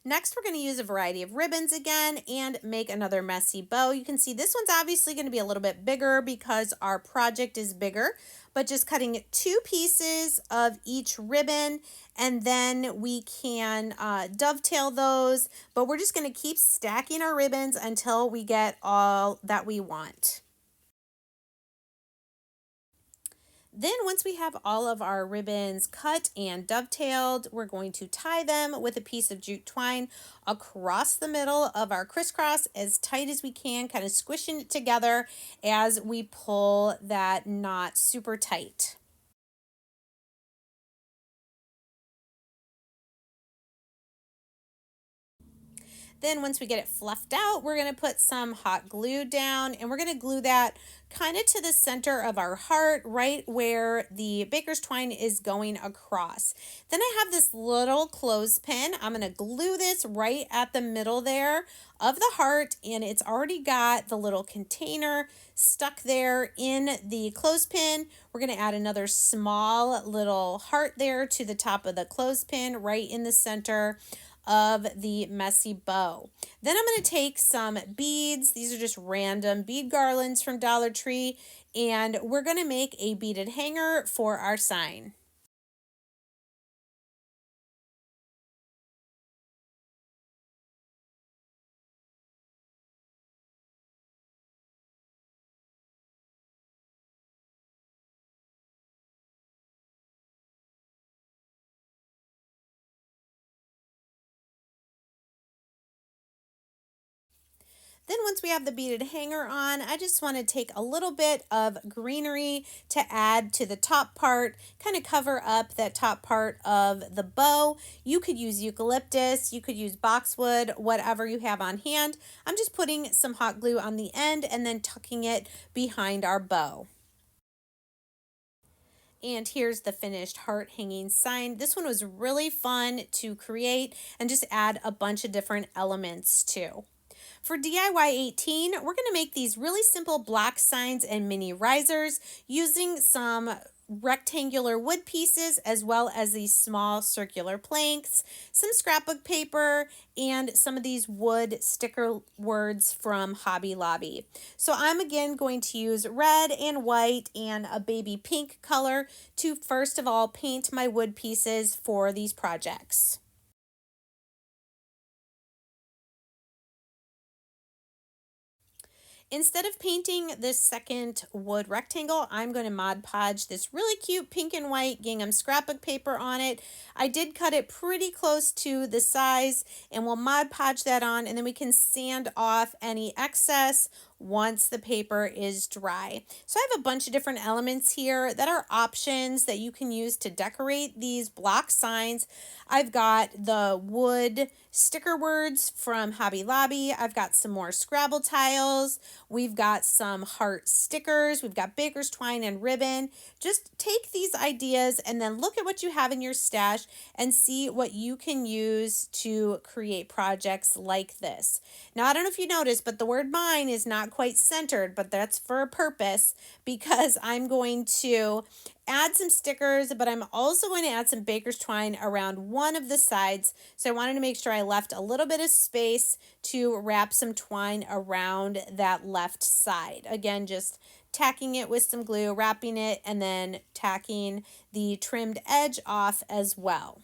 Next, we're going to use a variety of ribbons again and make another messy bow. You can see this one's obviously going to be a little bit bigger because our project is bigger, but just cutting 2 pieces of each ribbon, and then we can dovetail those, but we're just going to keep stacking our ribbons until we get all that we want. Then once we have all of our ribbons cut and dovetailed, we're going to tie them with a piece of jute twine across the middle of our crisscross as tight as we can, kind of squishing it together as we pull that knot super tight. Then once we get it fluffed out, we're going to put some hot glue down, and we're going to glue that kind of to the center of our heart, right where the baker's twine is going across. Then I have this little clothespin. I'm going to glue this right at the middle there of the heart, and it's already got the little container stuck there in the clothespin. We're going to add another small little heart there to the top of the clothespin right in the center of the messy bow. Then I'm going to take some beads. These are just random bead garlands from Dollar Tree, and we're going to make a beaded hanger for our sign. Then once we have the beaded hanger on, I just want to take a little bit of greenery to add to the top part, kind of cover up that top part of the bow. You could use eucalyptus, you could use boxwood, whatever you have on hand. I'm just putting some hot glue on the end and then tucking it behind our bow. And here's the finished heart hanging sign. This one was really fun to create and just add a bunch of different elements to. For DIY 18, we're going to make these really simple block signs and mini risers using some rectangular wood pieces as well as these small circular planks, some scrapbook paper, and some of these wood sticker words from Hobby Lobby. So I'm again going to use red and white and a baby pink color to first of all paint my wood pieces for these projects. Instead of painting this second wood rectangle, I'm going to Mod Podge this really cute pink and white gingham scrapbook paper on it. I did cut it pretty close to the size, and we'll Mod Podge that on, and then we can sand off any excess once the paper is dry. So I have a bunch of different elements here that are options that you can use to decorate these block signs. I've got the wood sticker words from Hobby Lobby. I've got some more Scrabble tiles. We've got some heart stickers. We've got baker's twine and ribbon. Just take these ideas and then look at what you have in your stash and see what you can use to create projects like this. Now, I don't know if you noticed, but the word mine is not quite centered, but that's for a purpose because I'm going to add some stickers, but I'm also going to add some baker's twine around one of the sides. So I wanted to make sure I left a little bit of space to wrap some twine around that left side. Again, just tacking it with some glue, wrapping it, and then tacking the trimmed edge off as well.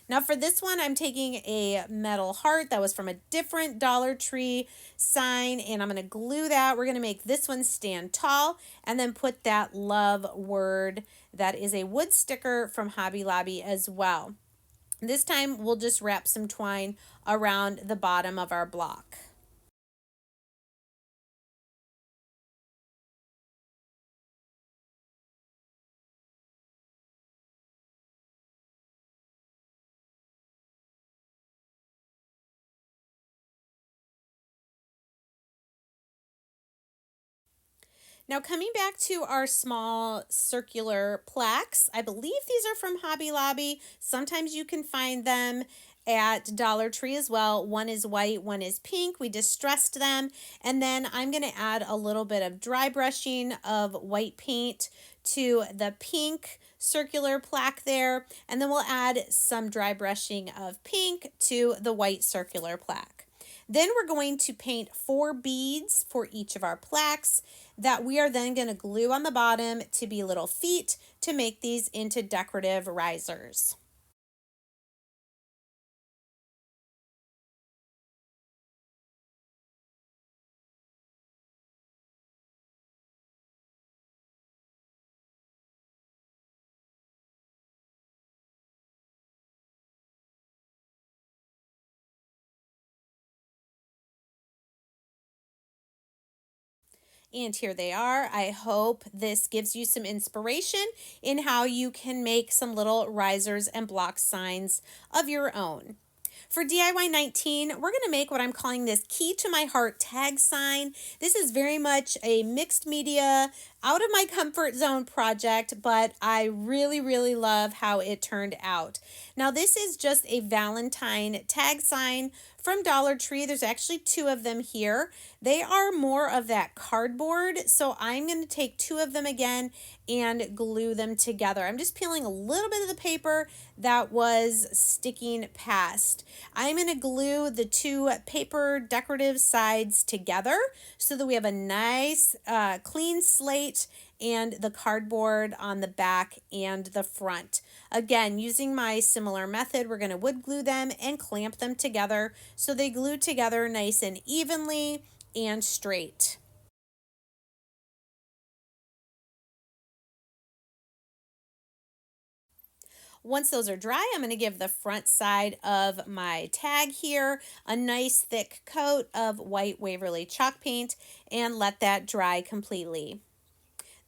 Now for this one, I'm taking a metal heart that was from a different Dollar Tree sign, and I'm going to glue that. We're going to make this one stand tall and then put that love word that is a wood sticker from Hobby Lobby as well. This time we'll just wrap some twine around the bottom of our block. Now coming back to our small circular plaques, I believe these are from Hobby Lobby. Sometimes you can find them at Dollar Tree as well. One is white, one is pink. We distressed them. And then I'm going to add a little bit of dry brushing of white paint to the pink circular plaque there. And then we'll add some dry brushing of pink to the white circular plaque. Then we're going to paint 4 beads for each of our plaques that we are then going to glue on the bottom to be little feet to make these into decorative risers. And here they are. I hope this gives you some inspiration in how you can make some little risers and block signs of your own. For DIY 19, we're going to make what I'm calling this Key to My Heart tag sign. This is very much a mixed media, out of my comfort zone project, but I really, really love how it turned out. Now, this is just a Valentine tag sign from Dollar Tree. There's actually 2 of them here. They are more of that cardboard, so I'm going to take 2 of them again and glue them together. I'm just peeling a little bit of the paper that was sticking past. I'm going to glue the 2 paper decorative sides together so that we have a nice clean slate and the cardboard on the back and the front. Again, using my similar method, we're going to wood glue them and clamp them together so they glue together nice and evenly and straight. Once those are dry, I'm going to give the front side of my tag here a nice thick coat of white Waverly chalk paint and let that dry completely.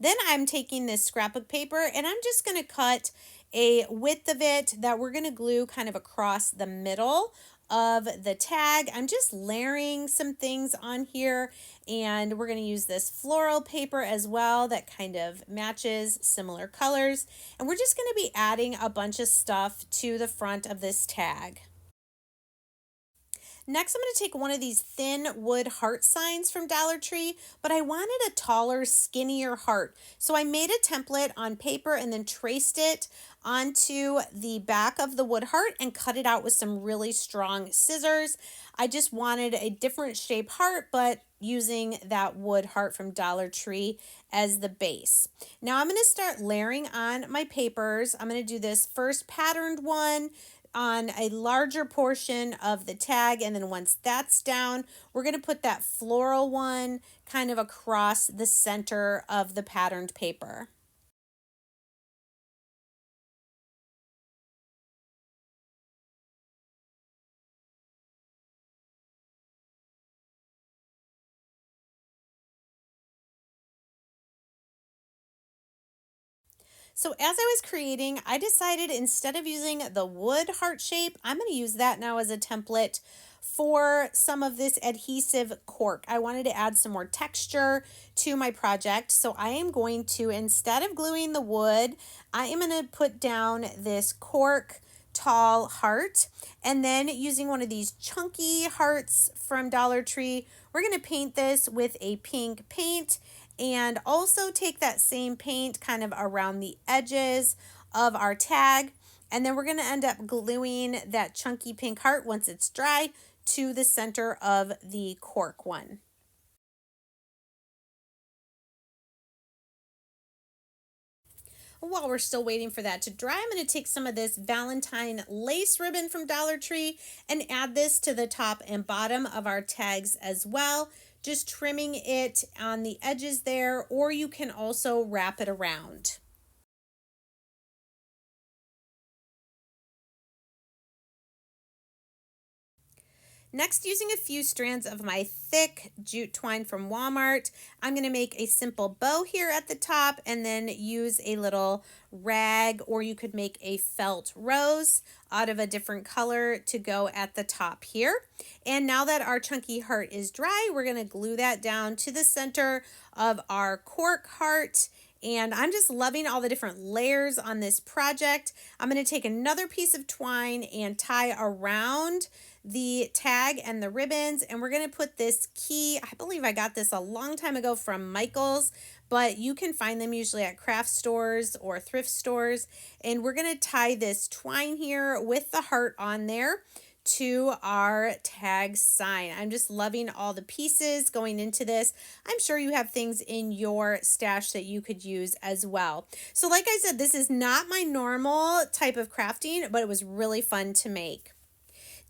Then I'm taking this scrapbook paper and I'm just going to cut a width of it that we're going to glue kind of across the middle of the tag. I'm just layering some things on here, and we're going to use this floral paper as well that kind of matches similar colors. And we're just going to be adding a bunch of stuff to the front of this tag. Next, I'm going to take one of these thin wood heart signs from Dollar Tree, but I wanted a taller, skinnier heart. So I made a template on paper and then traced it onto the back of the wood heart and cut it out with some really strong scissors. I just wanted a different shape heart, but using that wood heart from Dollar Tree as the base. Now I'm going to start layering on my papers. I'm going to do this first patterned one on a larger portion of the tag, and then once that's down, we're going to put that floral one kind of across the center of the patterned paper. So as I was creating, I decided instead of using the wood heart shape, I'm going to use that now as a template for some of this adhesive cork. I wanted to add some more texture to my project. So I am going to, instead of gluing the wood, I am going to put down this cork tall heart, and then using one of these chunky hearts from Dollar Tree, we're going to paint this with a pink paint and also take that same paint kind of around the edges of our tag, and then we're going to end up gluing that chunky pink heart once it's dry to the center of the cork one. While we're still waiting for that to dry, I'm going to take some of this Valentine lace ribbon from Dollar Tree and add this to the top and bottom of our tags as well, just trimming it on the edges there, or you can also wrap it around. Next, using a few strands of my thick jute twine from Walmart, I'm going to make a simple bow here at the top and then use a little rag, or you could make a felt rose out of a different color to go at the top here. And now that our chunky heart is dry, we're going to glue that down to the center of our cork heart. And I'm just loving all the different layers on this project. I'm going to take another piece of twine and tie around the tag and the ribbons, and we're going to put this key. I believe I got this a long time ago from Michael's, but you can find them usually at craft stores or thrift stores. And we're going to tie this twine here with the heart on there to our tag sign. I'm just loving all the pieces going into this. I'm sure you have things in your stash that you could use as well. So like I said, this is not my normal type of crafting, but it was really fun to make.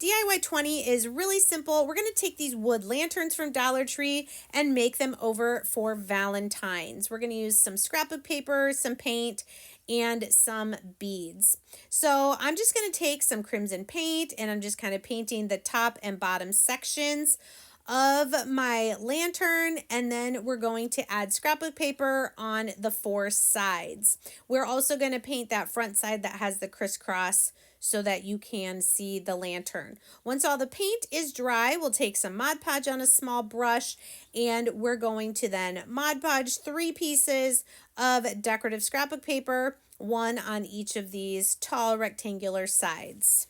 DIY 20 is really simple. We're going to take these wood lanterns from Dollar Tree and make them over for Valentine's. We're going to use some scrapbook paper, some paint, and some beads. So I'm just going to take some crimson paint and I'm just kind of painting the top and bottom sections of my lantern, and then we're going to add scrapbook paper on the 4 sides. We're also going to paint that front side that has the crisscross so that you can see the lantern. Once all the paint is dry, we'll take some Mod Podge on a small brush, and we're going to then Mod Podge 3 pieces of decorative scrapbook paper, 1 on each of these tall rectangular sides.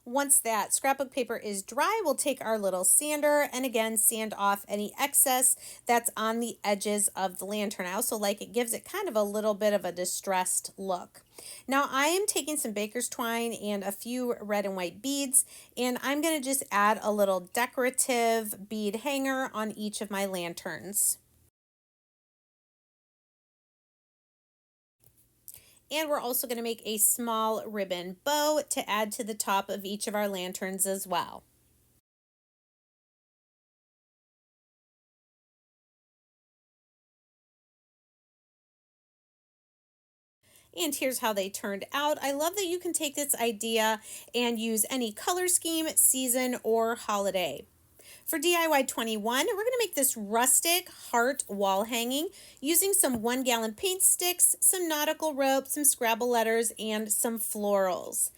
Once that scrapbook paper is dry, we'll take our little sander and again sand off any excess that's on the edges of the lantern. I also like it gives it kind of a little bit of a distressed look. Now I am taking some baker's twine and a few red and white beads, and I'm going to just add a little decorative bead hanger on each of my lanterns. And we're also going to make a small ribbon bow to add to the top of each of our lanterns as well. And here's how they turned out. I love that you can take this idea and use any color scheme, season, or holiday. For DIY 21, we're going to make this rustic heart wall hanging using some 1-gallon paint sticks, some nautical rope, some Scrabble letters, and some florals.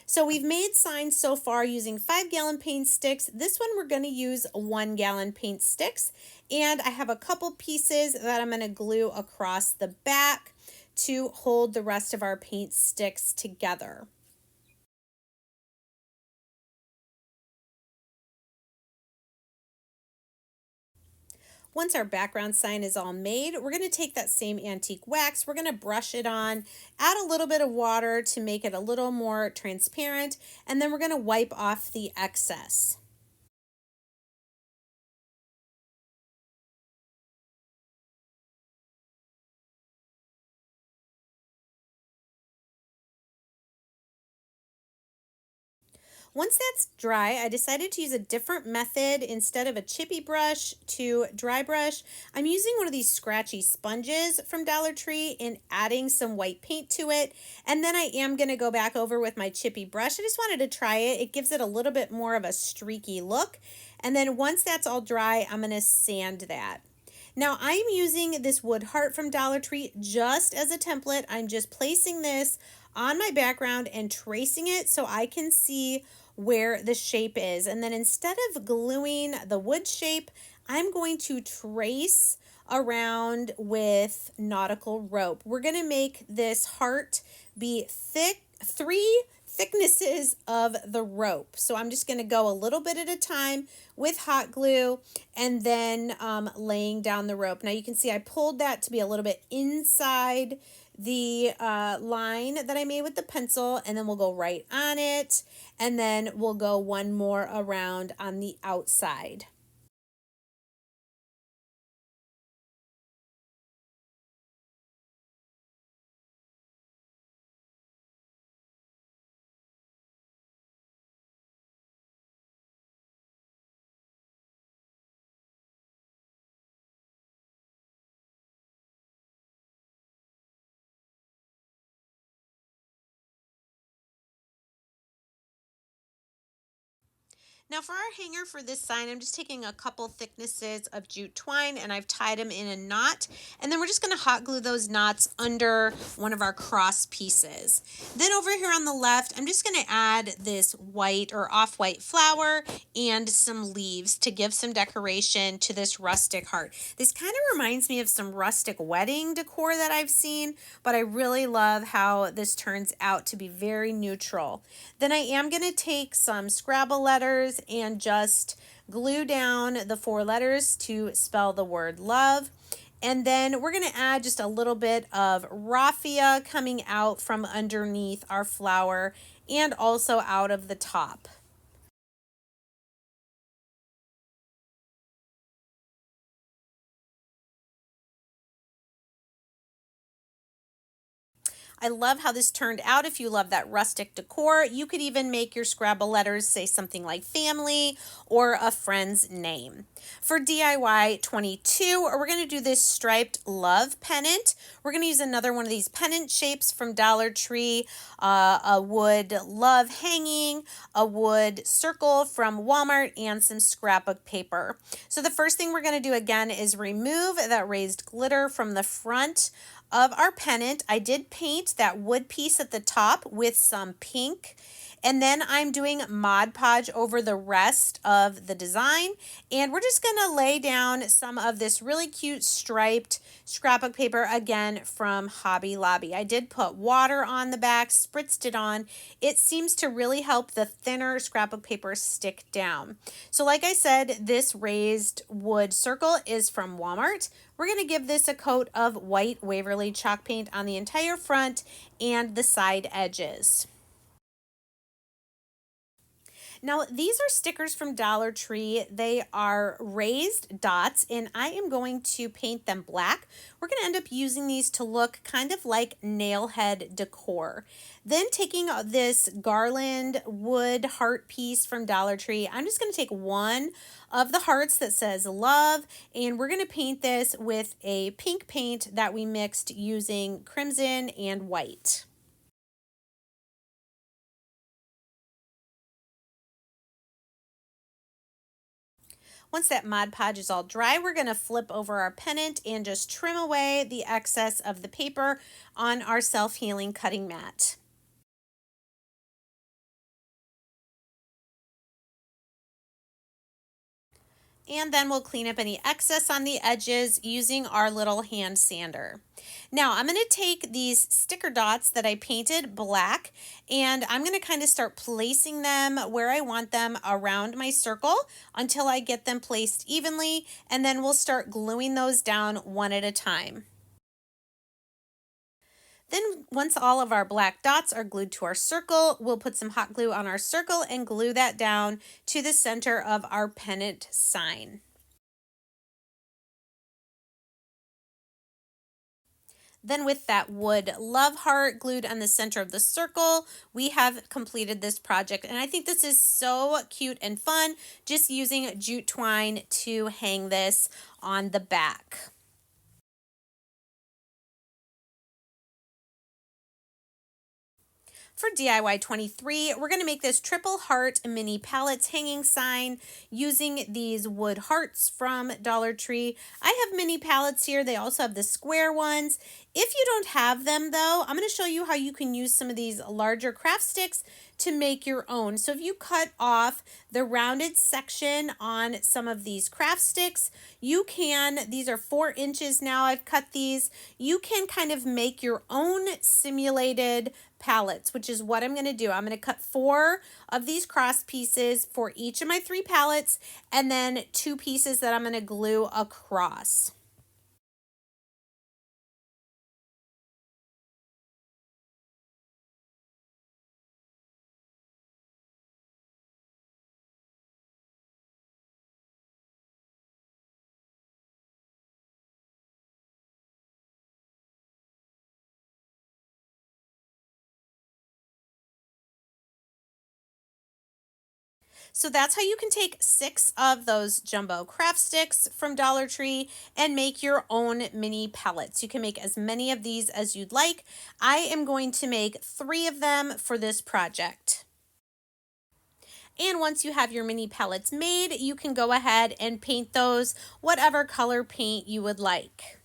So we've made signs so far using 5-gallon paint sticks. This one we're going to use 1-gallon paint sticks. And I have a couple pieces that I'm going to glue across the back to hold the rest of our paint sticks together. Once our background sign is all made, we're going to take that same antique wax, we're going to brush it on, add a little bit of water to make it a little more transparent, and then we're going to wipe off the excess. Once that's dry, I decided to use a different method. Instead of a chippy brush to dry brush, I'm using one of these scratchy sponges from Dollar Tree and adding some white paint to it. And then I am going to go back over with my chippy brush. I just wanted to try it. It gives it a little bit more of a streaky look. And then once that's all dry, I'm going to sand that. Now I'm using this wood heart from Dollar Tree just as a template. I'm just placing this on my background and tracing it so I can see where the shape is. And then instead of gluing the wood shape, I'm going to trace around with nautical rope. We're going to make this heart be thick, 3 thicknesses of the rope. So I'm just going to go a little bit at a time with hot glue and then laying down the rope. Now you can see I pulled that to be a little bit inside the line that I made with the pencil, and then we'll go right on it, and then we'll go one more around on the outside. Now for our hanger for this sign, I'm just taking a couple thicknesses of jute twine and I've tied them in a knot. And then we're just going to hot glue those knots under one of our cross pieces. Then over here on the left, I'm just going to add this white or off-white flower and some leaves to give some decoration to this rustic heart. This kind of reminds me of some rustic wedding decor that I've seen, but I really love how this turns out to be very neutral. Then I am going to take some Scrabble letters and just glue down the 4 letters to spell the word love. And then we're going to add just a little bit of raffia coming out from underneath our flower and also out of the top. I love how this turned out. If you love that rustic decor, you could even make your Scrabble letters say something like family or a friend's name. For DIY 22, we're going to do this striped love pennant. We're going to use another one of these pennant shapes from Dollar Tree, a wood love hanging, a wood circle from Walmart, and some scrapbook paper. So the first thing we're going to do again is remove that raised glitter from the front of our pennant. I did paint that wood piece at the top with some pink, and then I'm doing Mod Podge over the rest of the design, and we're just going to lay down some of this really cute striped scrapbook paper again from Hobby Lobby. I did put water on the back, spritzed it on. It seems to really help the thinner scrapbook paper stick down. So like I said, this raised wood circle is from Walmart. We're going to give this a coat of white Waverly chalk paint on the entire front and the side edges. Now, these are stickers from Dollar Tree. They are raised dots, and I am going to paint them black. We're going to end up using these to look kind of like nail head decor. Then taking this garland wood heart piece from Dollar Tree, I'm just going to take one of the hearts that says love, and we're going to paint this with a pink paint that we mixed using crimson and white. Once that Mod Podge is all dry, we're going to flip over our pennant and just trim away the excess of the paper on our self-healing cutting mat. And then we'll clean up any excess on the edges using our little hand sander. Now I'm going to take these sticker dots that I painted black, and I'm going to kind of start placing them where I want them around my circle until I get them placed evenly, and then we'll start gluing those down one at a time. Then once all of our black dots are glued to our circle, we'll put some hot glue on our circle and glue that down to the center of our pennant sign. Then with that wood love heart glued on the center of the circle, we have completed this project. And I think this is so cute and fun, just using jute twine to hang this on the back. For DIY 23, we're going to make this triple heart mini pallets hanging sign using these wood hearts from Dollar Tree. I have mini pallets here. They also have the square ones. If you don't have them though, I'm going to show you how you can use some of these larger craft sticks to make your own. So if you cut off the rounded section on some of these craft sticks, you can, these are 4 inches now, I've cut these, you can kind of make your own simulated pallets, which is what I'm going to do. I'm going to cut 4 of these cross pieces for each of my 3 pallets, and then 2 pieces that I'm going to glue across. So that's how you can take 6 of those jumbo craft sticks from Dollar Tree and make your own mini pellets. You can make as many of these as you'd like. I am going to make 3 of them for this project. And once you have your mini pallets made, you can go ahead and paint those whatever color paint you would like.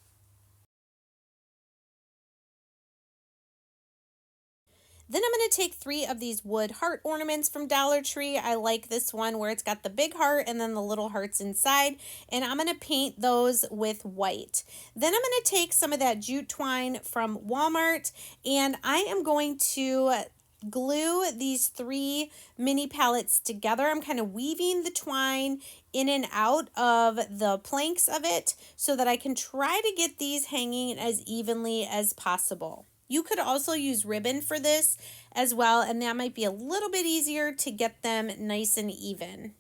Then I'm going to take 3 of these wood heart ornaments from Dollar Tree. I like this one where it's got the big heart and then the little hearts inside. And I'm going to paint those with white. Then I'm going to take some of that jute twine from Walmart and I am going to glue these 3 mini pallets together. I'm kind of weaving the twine in and out of the planks of it so that I can try to get these hanging as evenly as possible. You could also use ribbon for this as well, and that might be a little bit easier to get them nice and even.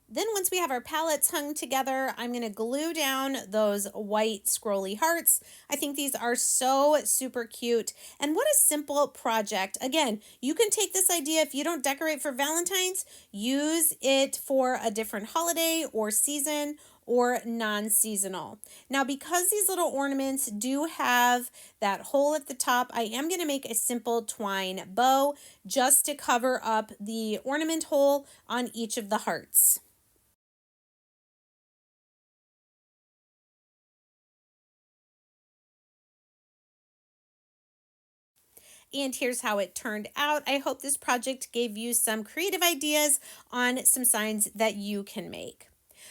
Then once we have our pallets hung together, I'm going to glue down those white scrolly hearts. I think these are so super cute. And what a simple project. Again, you can take this idea if you don't decorate for Valentine's, use it for a different holiday or season or non-seasonal. Now, because these little ornaments do have that hole at the top, I am going to make a simple twine bow just to cover up the ornament hole on each of the hearts. And here's how it turned out. I hope this project gave you some creative ideas on some signs that you can make.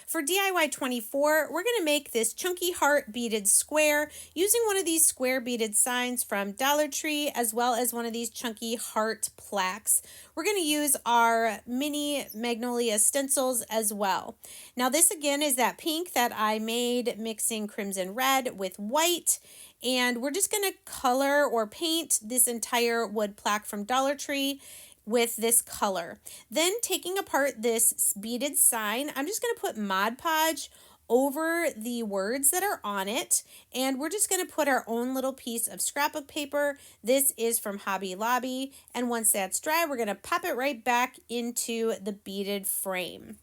For DIY 24, we're going to make this chunky heart beaded square using one of these square beaded signs from Dollar Tree as well as one of these chunky heart plaques. We're going to use our mini Magnolia stencils as well. Now this again is that pink that I made mixing crimson red with white. And we're just going to color or paint this entire wood plaque from Dollar Tree with this color. Then taking apart this beaded sign, I'm just going to put Mod Podge over the words that are on it. And we're just going to put our own little piece of scrapbook paper. This is from Hobby Lobby. And once that's dry, we're going to pop it right back into the beaded frame.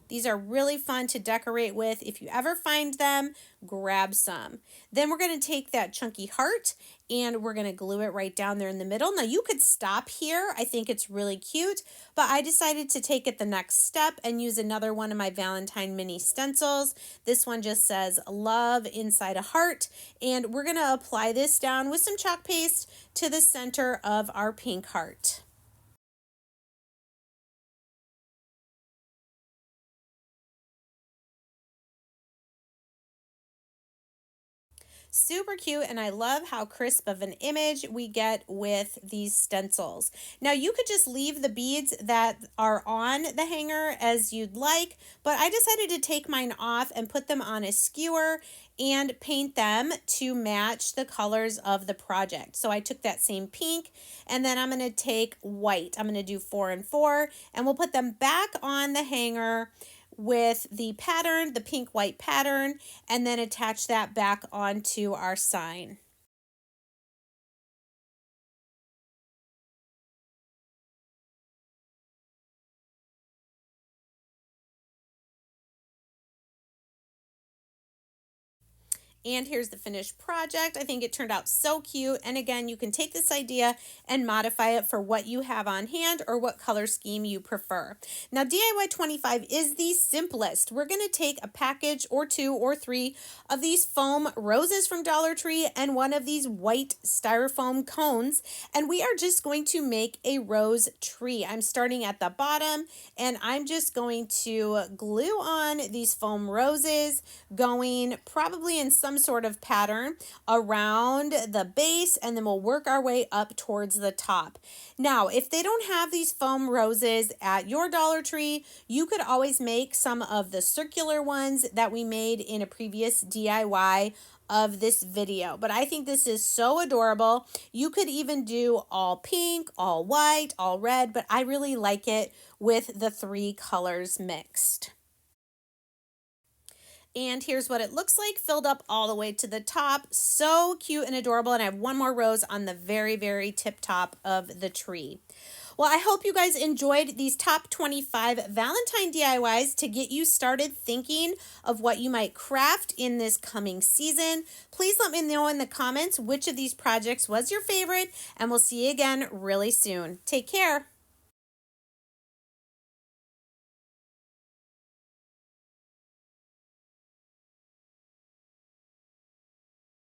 These are really fun to decorate with. If you ever find them, grab some. Then we're going to take that chunky heart and we're going to glue it right down there in the middle. Now you could stop here. I think it's really cute, but I decided to take it the next step and use another one of my Valentine mini stencils. This one just says love inside a heart, and we're going to apply this down with some chalk paste to the center of our pink heart. Super cute, and I love how crisp of an image we get with these stencils. Now you could just leave the beads that are on the hanger as you'd like, but I decided to take mine off and put them on a skewer and paint them to match the colors of the project. So I took that same pink and then I'm going to take white. I'm going to do 4 and 4 and we'll put them back on the hanger with the pattern, the pink white pattern, and then attach that back onto our sign. And here's the finished project. I think it turned out so cute. And again, you can take this idea and modify it for what you have on hand or what color scheme you prefer. Now, DIY 25 is the simplest. We're going to take a package or 2 or 3 of these foam roses from Dollar Tree and one of these white styrofoam cones. And we are just going to make a rose tree. I'm starting at the bottom and I'm just going to glue on these foam roses, going probably in some sort of pattern around the base, and then we'll work our way up towards the top. Now, if they don't have these foam roses at your Dollar Tree, you could always make some of the circular ones that we made in a previous DIY of this video. But I think this is so adorable. You could even do all pink, all white, all red, but I really like it with the 3 colors mixed. And here's what it looks like, filled up all the way to the top. So cute and adorable. And I have one more rose on the very, very tip top of the tree. Well, I hope you guys enjoyed these top 25 Valentine DIYs to get you started thinking of what you might craft in this coming season. Please let me know in the comments which of these projects was your favorite, and we'll see you again really soon. Take care.